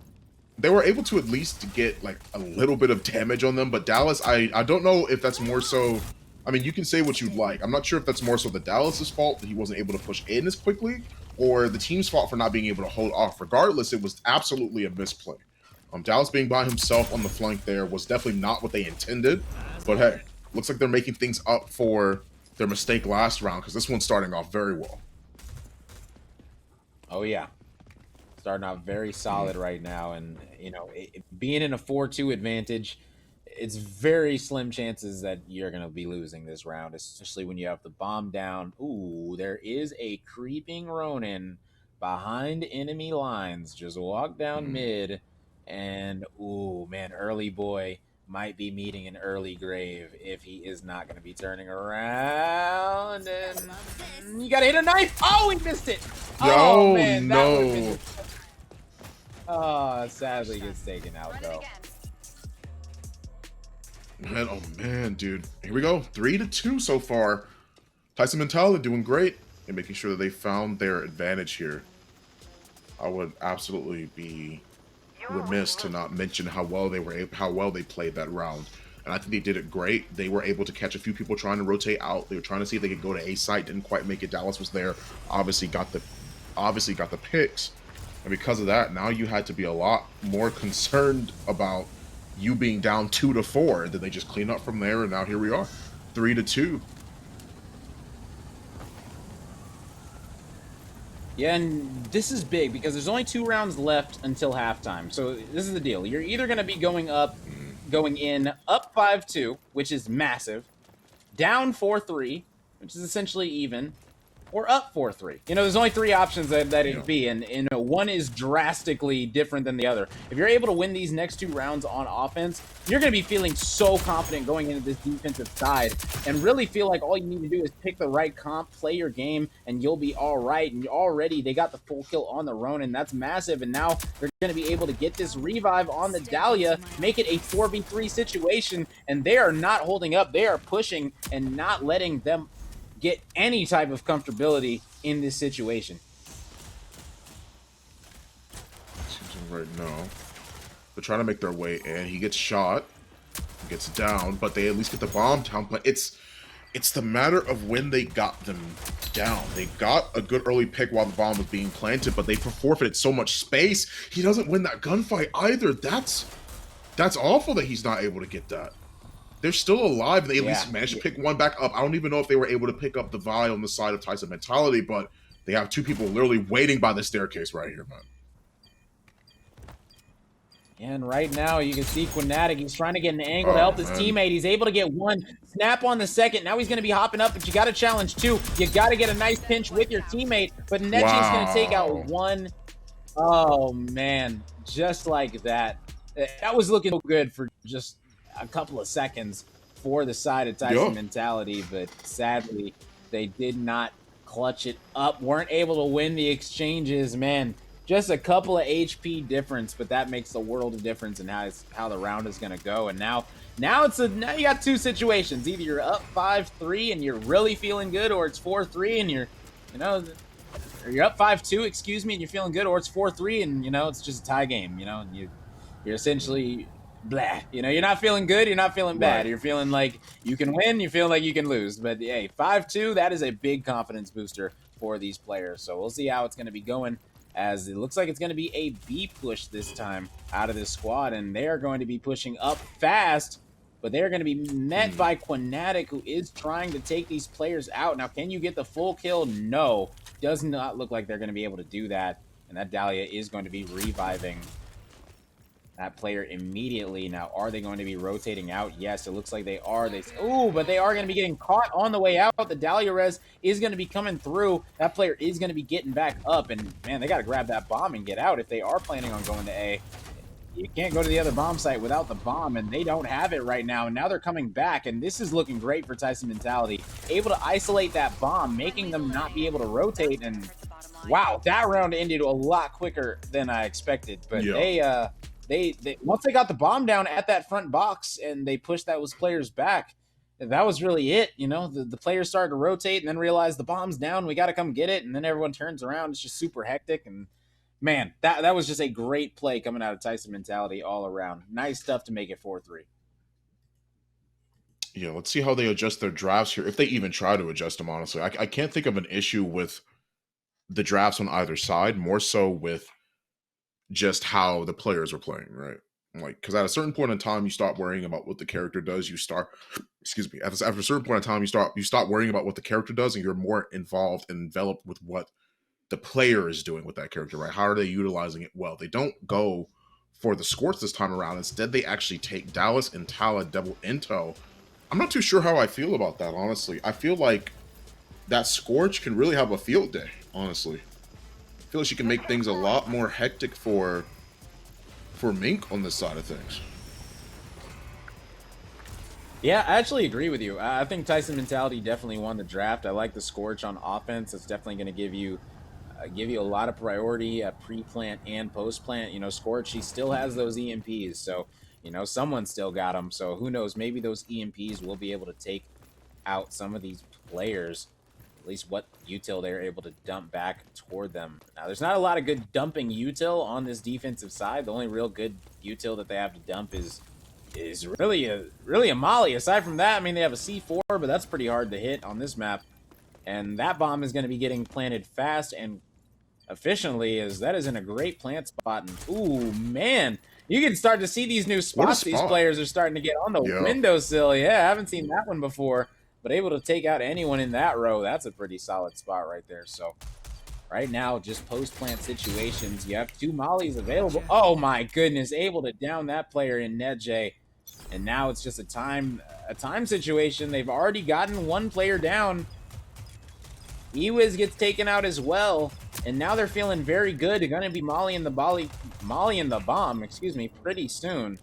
they were able to at least get like a little bit of damage on them, but Dallas, I don't know if that's more so. I mean, you can say what you'd like. I'm not sure if that's more so the Dallas's fault that he wasn't able to push in as quickly, or the team's fault for not being able to hold off. Regardless, it was absolutely a misplay. Dallas being by himself on the flank there was definitely not what they intended, but hey, looks like they're making things up for their mistake last round because this one's starting off very well. Oh yeah, starting out very solid right now, and being in a 4-2 advantage, it's very slim chances that you're going to be losing this round, especially when you have the bomb down. Ooh, there is a creeping Ronin behind enemy lines. Just walk down mid, and ooh, man, early boy might be meeting an early grave if he is not going to be turning around. And you got to hit a knife. Oh, he missed it. Oh, Oh man, that would have been. no. Oh, sadly gets taken out, though. Man, oh man, dude. Here we go. 3-2 so far. Tyson Mentality doing great and making sure that they found their advantage here. I would absolutely be remiss to not mention how well they played that round. And I think they did it great. They were able to catch a few people trying to rotate out. They were trying to see if they could go to A site, didn't quite make it. Dallas was there, obviously got the picks. And because of that, now you had to be a lot more concerned about you being down 2-4. Then they just clean up from there, and now here we are, 3-2. Yeah, and this is big because there's only 2 rounds left until halftime. So this is the deal. You're either going to be going in up 5-2, which is massive, down 4-3, which is essentially even, or up 4-3. There's only 3 options that it'd be, and one is drastically different than the other. If you're able to win these next 2 rounds on offense, you're going to be feeling so confident going into this defensive side, and really feel like all you need to do is pick the right comp, play your game, and you'll be all right. And already they got the full kill on the Ronin. That's massive, and now they're going to be able to get this revive on the Dahlia, make it a 4v3 situation, and they are not holding up. They are pushing and not letting them get any type of comfortability in this situation. Seems like right now they're trying to make their way in. He gets shot, gets down, but they at least get the bomb down. But it's the matter of when they got them down. They got a good early pick while the bomb was being planted, but they forfeited so much space. He doesn't win that gunfight either. That's awful that he's not able to get that. They're still alive. They at least managed to pick one back up. I don't even know if they were able to pick up the Vi on the side of Tyson Mentality, but they have 2 people literally waiting by the staircase right here, man. And right now, you can see Quinatic. He's trying to get an angle to help his teammate. He's able to get one snap on the second. Now he's going to be hopping up, but you got to challenge 2. You got to get a nice pinch with your teammate, but Nechi's going to take out 1. Oh, man. Just like that. That was looking good for just a couple of seconds for the side of Tyson Mentality, but sadly, they did not clutch it up. Weren't able to win the exchanges, man. Just a couple of HP difference, but that makes the world of difference in how the round is going to go. And now you got 2 situations. Either you're up 5-3 and you're really feeling good, or it's 4-3 and you're up 5-2, excuse me, and you're feeling good, or it's 4-3 and it's just a tie game. And you're essentially blah. You're not feeling good, you're not feeling bad. Right. You're feeling like you can win, you feel like you can lose. But hey, 5-2, that is a big confidence booster for these players. So we'll see how it's going to be going, as it looks like it's going to be a B push this time out of this squad, and they are going to be pushing up fast, but they're going to be met by Quinatic, who is trying to take these players out. Now, can you get the full kill? No. Does not look like they're going to be able to do that, and that Dahlia is going to be reviving that player immediately. Now, are they going to be rotating out? Yes, it looks like they are. But they are going to be getting caught on the way out. The Dahlia res is going to be coming through. That player is going to be getting back up, and man, they got to grab that bomb and get out if they are planning on going to A. you can't go to the other bomb site without the bomb, and they don't have it right now. And now they're coming back, and this is looking great for Tyson Mentality. Able to isolate that bomb, making them not be able to rotate. And wow, that round ended a lot quicker than I expected. But Yeah. they once they got the bomb down at that front box and they pushed those players back, that was really it. You know, the players started to rotate and then realized the bomb's down. We got to come get it. And then everyone turns around. It's just super hectic. And man, that was just a great play coming out of Tyson Mentality all around. Nice stuff to make it 4-3. Yeah, let's see how they adjust their drafts here, if they even try to adjust them, honestly. I can't think of an issue with the drafts on either side, more so with just how the players are playing, right? Like, because at a certain point in time, you stop worrying about what the character does. You start, excuse me, after a certain point in time, you stop worrying about what the character does, and you're more involved and enveloped with what the player is doing with that character, right? How are they utilizing it well? They don't go for the Scorch this time around. Instead, they actually take Dallas and Tala double intel. I'm not too sure how I feel about that, honestly. I feel like that Scorch can really have a field day, honestly. I feel like she can make things a lot more hectic for Mink on this side of things. Yeah, I actually agree with you. I think Tyson Mentality definitely won the draft. I like the Scorch on offense. It's definitely going to give you a lot of priority at pre-plant and post-plant. You know, Scorch, she still has those EMPs, so you know someone still got them. So who knows? Maybe those EMPs will be able to take out some of these players. At least what util they're able to dump back toward them. Now, there's not a lot of good dumping util on this defensive side. The only real good util that they have to dump is really a molly. Aside from that, I mean, they have a C4, but that's pretty hard to hit on this map. And that bomb is going to be getting planted fast and efficiently, as that is in a great plant spot. And ooh, man, you can start to see these new spots these players are starting to get on the windowsill. Yeah, I haven't seen that one before, but able to take out anyone in that row, that's a pretty solid spot right there. So right now, just post-plant situations. You have 2 mollies available. Oh my goodness, able to down that player in NetJ. And now it's just a time situation. They've already gotten 1 player down. Ewiz gets taken out as well, and now they're feeling very good. They're going to be Molly and the bomb, excuse me, pretty soon.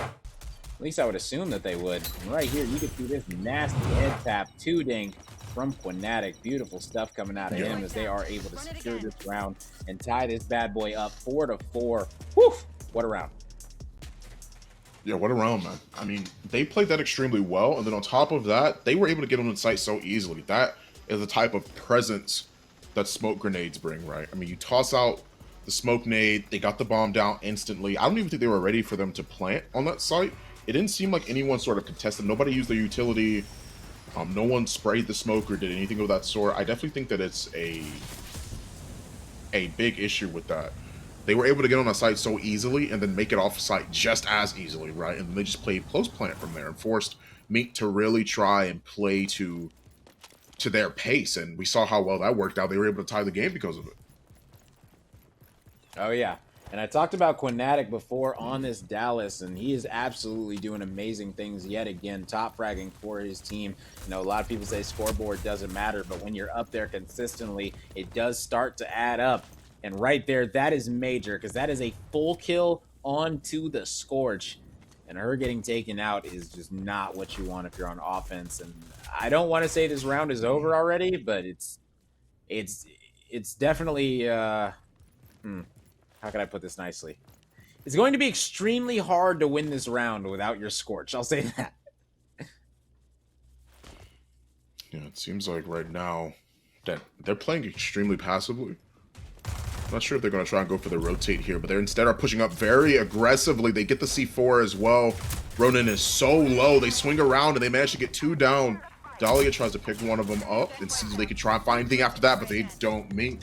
At least I would assume that they would. And right here, you can see this nasty head tap 2-dink from Quinatic. Beautiful stuff coming out of him as they are able to secure this round and tie this bad boy up 4-4. Whew! What a round. Yeah, what a round, man. I mean, they played that extremely well, and then on top of that, they were able to get on the site so easily. That is the type of presence that smoke grenades bring, right? I mean, you toss out the smoke nade, they got the bomb down instantly. I don't even think they were ready for them to plant on that site. It didn't seem like anyone sort of contested. Nobody used their utility. No one sprayed the smoke or did anything of that sort. I definitely think that it's a big issue with that. They were able to get on a site so easily and then make it off site just as easily, right? And they just played close plant from there and forced Mink to really try and play to their pace. And we saw how well that worked out. They were able to tie the game because of it. Oh, yeah. And I talked about Quinatic before on this Dallas, and he is absolutely doing amazing things yet again, top fragging for his team. You know, a lot of people say scoreboard doesn't matter, but when you're up there consistently, it does start to add up. And right there, that is major, because that is a full kill onto the Scorch. And her getting taken out is just not what you want if you're on offense. And I don't want to say this round is over already, but it's definitely how can I put this nicely? It's going to be extremely hard to win this round without your Scorch. I'll say that. Yeah, it seems like right now that they're playing extremely passively. Not sure if they're going to try and go for the rotate here, but they instead are pushing up very aggressively. They get the C4 as well. Ronin is so low. They swing around and they manage to get 2 down. Dahlia tries to pick one of them up and see if they can try and find anything after that, but they don't. Mink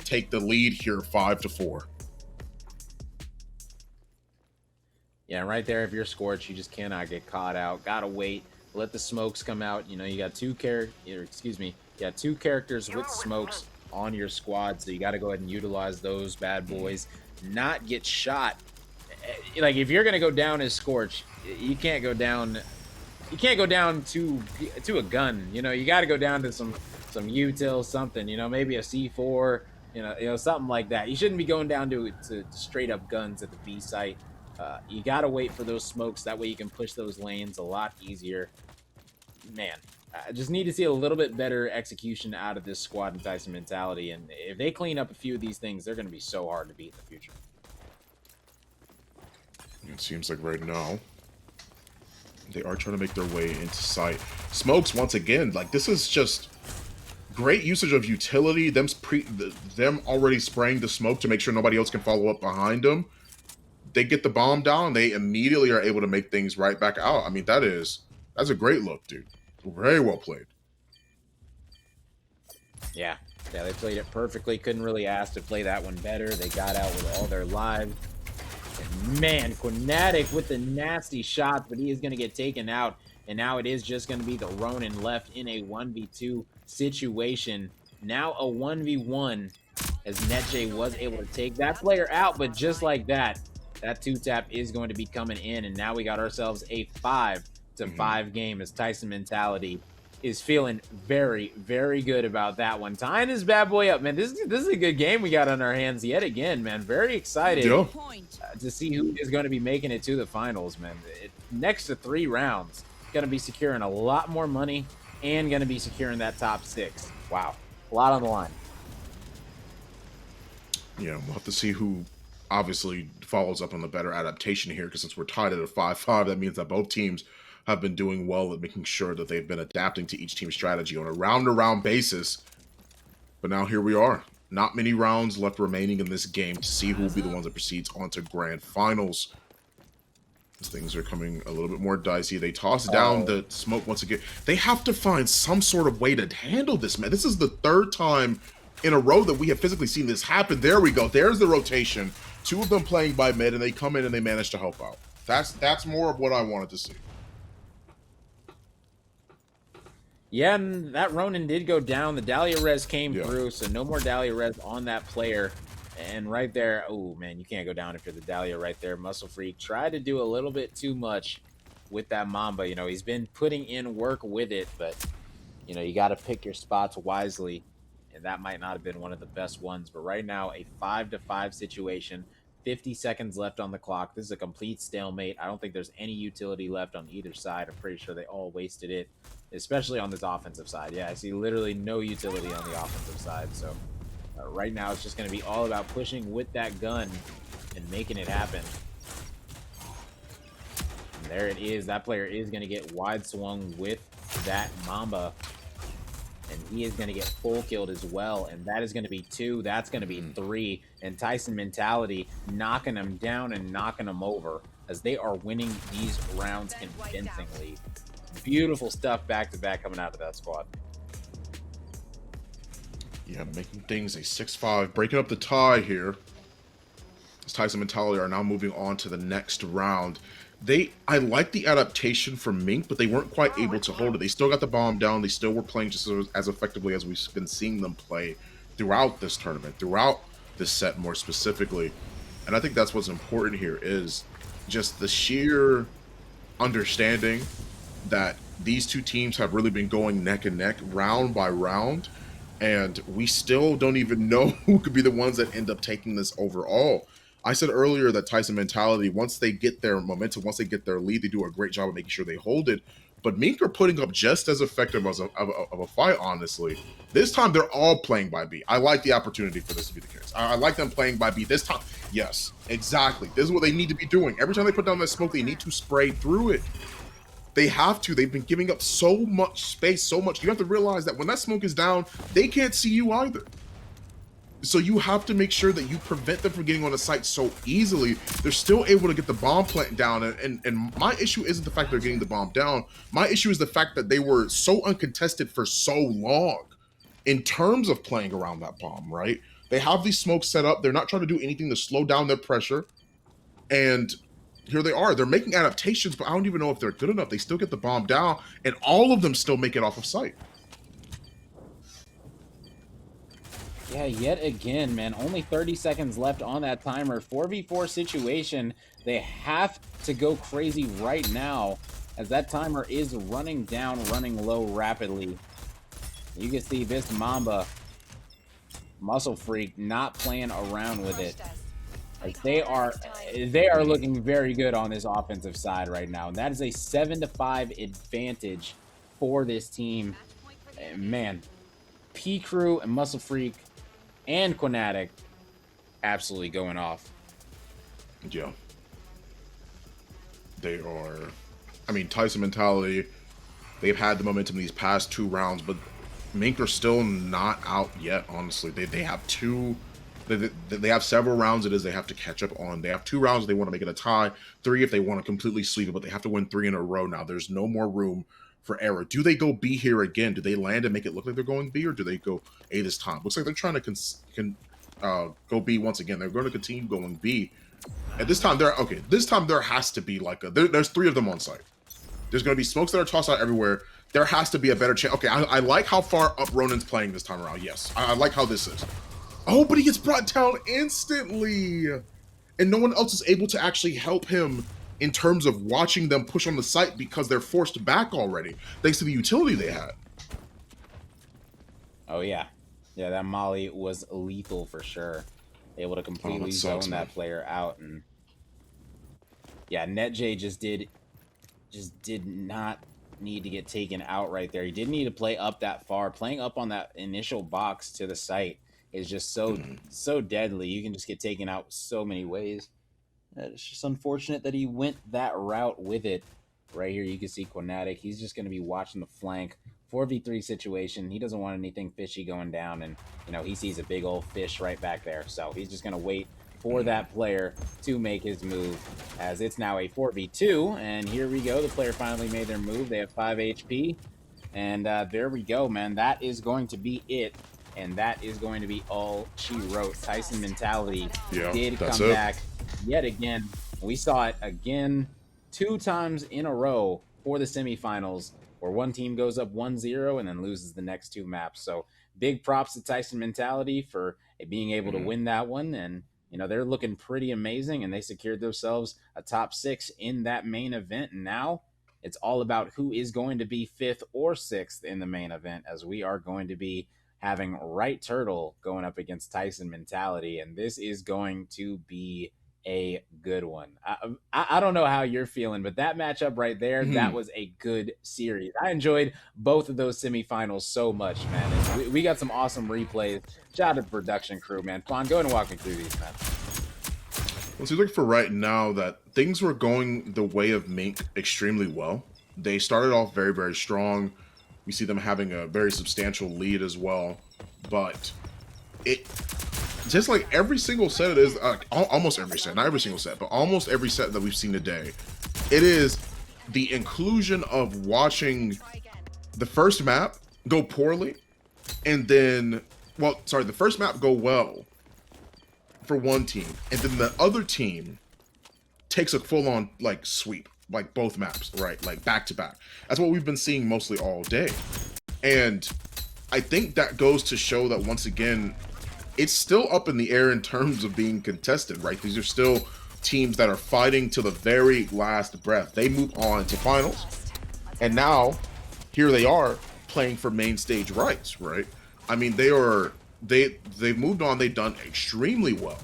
take the lead here 5-4. Yeah, right there, if you're Scorch, you just cannot get caught out. Gotta wait. Let the smokes come out. You know, you got two characters with smokes on your squad, so you got to go ahead and utilize those bad boys. Not get shot. Like, if you're gonna go down as Scorch, you can't go down. You can't go down to a gun. You know, you got to go down to some util, something. You know, maybe a C4. Something like that. You shouldn't be going down to straight up guns at the B site. You got to wait for those smokes. That way you can push those lanes a lot easier. Man, I just need to see a little bit better execution out of this squad and Tyson mentality. And if they clean up a few of these things, they're going to be so hard to beat in the future. It seems like right now they are trying to make their way into sight. Smokes, once again, like this is just great usage of utility. Them already spraying the smoke to make sure nobody else can follow up behind them. They get the bomb down, they immediately are able to make things right back out. I mean, that's a great look, dude. Very well played. Yeah, they played it perfectly. Couldn't really ask to play that one better. They got out with all their lives. And man, Quinatic with the nasty shots, but he is going to get taken out. And now it is just going to be the Ronin left in a 1v2 situation. Now a 1v1 as NetJ was able to take that player out, but just like that, that 2-tap is going to be coming in. And now we got ourselves a 5-5 game as Tyson mentality is feeling very, very good about that one. Tying this bad boy up, man. This is a good game we got on our hands yet again, man. Very excited to see who is going to be making it to the finals, man. Next to 3 rounds, going to be securing a lot more money and going to be securing that top 6. Wow, a lot on the line. Yeah, we'll have to see who obviously follows up on the better adaptation here, because since we're tied at a 5-5, that means that both teams have been doing well at making sure that they've been adapting to each team's strategy on a round-to-round basis. But now here we are. Not many rounds left remaining in this game to see who will be the ones that proceeds on to grand finals. As things are coming a little bit more dicey. They toss down the smoke once again. They have to find some sort of way to handle this, man. This is the 3rd time in a row that we have physically seen this happen. There we go. There's the rotation. 2 of them playing by mid, and they come in and they manage to help out. That's more of what I wanted to see. Yeah, and that Ronin did go down. The Dahlia res came through, so no more Dahlia res on that player. And right there, oh man, you can't go down after the Dahlia right there. Muscle Freak tried to do a little bit too much with that Mamba. He's been putting in work with it, but you got to pick your spots wisely. And that might not have been one of the best ones. But right now, a 5-5 situation. 50 seconds left on the clock. This is a complete stalemate. I don't think there's any utility left on either side. I'm pretty sure they all wasted it, especially on this offensive side. Yeah, I see literally no utility on the offensive side. So right now it's just going to be all about pushing with that gun and making it happen. And there it is. That player is going to get wide swung with that Mamba. And he is going to get full killed as well. And that is going to be 2. That's going to be 3. And Tyson mentality knocking them down and knocking them over as they are winning these rounds convincingly. Beautiful stuff back-to-back coming out of that squad. Yeah, making things a 6-5. Breaking up the tie here. As Tyson mentality are now moving on to the next round. I like the adaptation from Mink, but they weren't quite able to hold it. They still got the bomb down. They still were playing just as effectively as we've been seeing them play throughout this tournament, throughout this set more specifically. And I think that's what's important here is just the sheer understanding that these 2 teams have really been going neck and neck, round by round, and we still don't even know who could be the ones that end up taking this overall. I said earlier that Tyson mentality, once they get their momentum, once they get their lead, they do a great job of making sure they hold it. But Mink are putting up just as effective of a fight, honestly. This time, they're all playing by B. I like the opportunity for this to be the case. I like them playing by B this time. Yes, exactly. This is what they need to be doing. Every time they put down that smoke, they need to spray through it. They have to. They've been giving up so much space, so much. You have to realize that when that smoke is down, they can't see you either. So you have to make sure that you prevent them from getting on the site so easily. They're still able to get the bomb plant down. And my issue isn't the fact they're getting the bomb down. My issue is the fact that they were so uncontested for so long in terms of playing around that bomb, right? They have these smokes set up. They're not trying to do anything to slow down their pressure. And here they are. They're making adaptations, but I don't even know if they're good enough. They still get the bomb down, and all of them still make it off of site. Yeah, yet again, man. Only 30 seconds left on that timer. 4v4 situation. They have to go crazy right now as that timer is running down, running low rapidly. You can see this Mamba Muscle Freak not playing around with it. Like they are looking very good on this offensive side right now. And that is a 7-5 advantage for this team. And man, P Crew and Muscle Freak and Quanatic absolutely going off. Yeah. They are. I mean, Tyson mentality. They've had the momentum these past 2 rounds, but Mink are still not out yet. Honestly, they have two. They have several rounds it is they have to catch up on. They have 2 rounds they want to make it a tie, 3 if they want to completely sweep it, but they have to win 3 in a row now. There's no more room for error. Do they go B here again? Do they land and make it look like they're going B, or do they go A this time? Looks like they're trying to go B once again. They're going to continue going B. At this time, This time there has to be like there's 3 of them on site. There's going to be smokes that are tossed out everywhere. There has to be a better chance. Okay, I like how far up Ronin's playing this time around. Yes, I like how this is. Oh, but he gets brought down instantly. And no one else is able to actually help him in terms of watching them push on the site because they're forced back already, thanks to the utility they had. Oh, yeah. Yeah, that Molly was lethal for sure. Able to completely zone that player out. And yeah, NetJ just did not need to get taken out right there. He didn't need to play up that far. Playing up on that initial box to the site is just so deadly. You can just get taken out so many ways. It's just unfortunate that he went that route with it. Right here, you can see Quanatic. He's just going to be watching the flank. 4v3 situation. He doesn't want anything fishy going down, and he sees a big old fish right back there. So he's just going to wait for that player to make his move, as it's now a 4v2. And here we go. The player finally made their move. They have 5 HP, and there we go, man. That is going to be it. And that is going to be all she wrote. Tyson mentality did come back yet again. We saw it again 2 times in a row for the semifinals, where one team goes up 1-0 and then loses the next 2 maps. So big props to Tyson mentality for being able to win that one. And they're looking pretty amazing, and they secured themselves a top 6 in that main event. And now it's all about who is going to be 5th or 6th in the main event, as we are going to be having Right Turtle going up against Tyson mentality. And this is going to be a good one. I don't know how you're feeling, but that matchup right there, that was a good series. I enjoyed both of those semifinals so much, man. And we got some awesome replays. Shout out to the production crew, man. Fawn, go ahead and walk me through these, man. Well, it seems like for right now that things were going the way of Mink extremely well. They started off very, very strong. We see them having a very substantial lead as well, but it just like every single set it is, almost every set, not every single set, but almost every set that we've seen today, it is the inclusion of watching the first map go poorly, and then, the first map go well for one team, and then the other team takes a full-on like sweep, like both maps, right? Like back to back. That's what we've been seeing mostly all day. And I think that goes to show that once again, it's still up in the air in terms of being contested, right? These are still teams that are fighting to the very last breath. They move on to finals. And now here they are playing for main stage rights, right? I mean, they've moved on, they've done extremely well.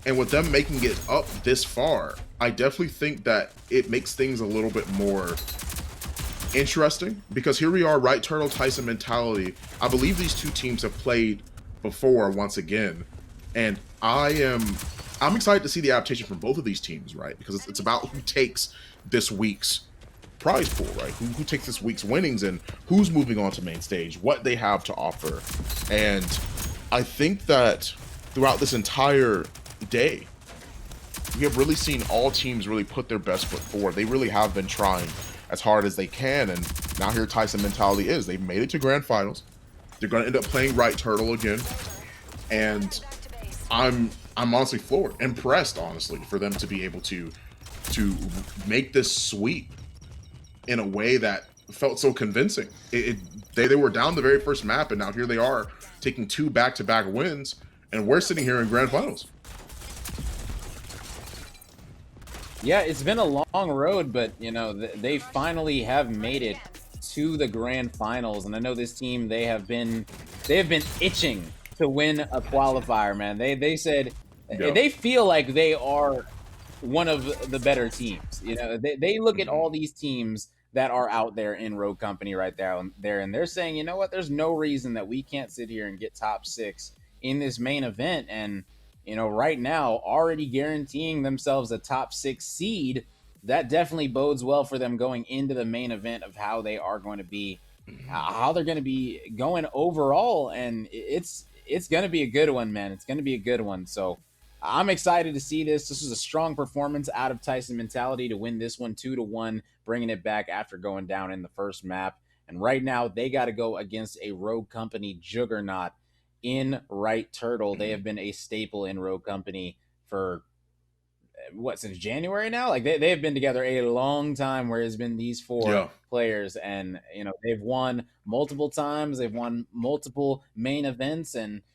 And with them making it up this far, I definitely think that it makes things a little bit more interesting, because here we are, Right Turtle, Tyson mentality. I believe these 2 teams have played before once again, and I'm excited to see the adaptation from both of these teams, right? Because it's about who takes this week's prize pool, right? Who takes this week's winnings, and who's moving on to main stage, what they have to offer. And I think that throughout this entire day, we have really seen all teams really put their best foot forward. They really have been trying as hard as they can, and now here Tyson mentality is. They've made it to grand finals. They're going to end up playing Right Turtle again, and I'm honestly floored, impressed, honestly, for them to be able to make this sweep in a way that felt so convincing. They were down the very first map, and now here they are taking 2 back-to-back wins, and we're sitting here in grand finals. Yeah, it's been a long road, but they finally have made it to the grand finals. And I know this team, they have been itching to win a qualifier, man. They said Yeah. they feel like they are one of the better teams. You know, they look at Hmm. all these teams that are out there in Rogue Company right there, and they're saying, you know what? There's no reason that we can't sit here and get top six in this main event. And you know, right now, already guaranteeing themselves a top six seed. That definitely bodes well for them going into the main event of how they are going to be, how they're going to be going overall, and it's going to be a good one, man. It's going to be a good one. So I'm excited to see this. This was a strong performance out of Tyson Mentality to win this one 2-1, bringing it back after going down in the first map. And right now, they got to go against a Rogue Company juggernaut in Right Turtle. They Hmm. have been a staple in Rogue Company for what, since January now? Like they've been together a long time where it's been these four Yeah. players, and you know they've won multiple times, they've won multiple main events, and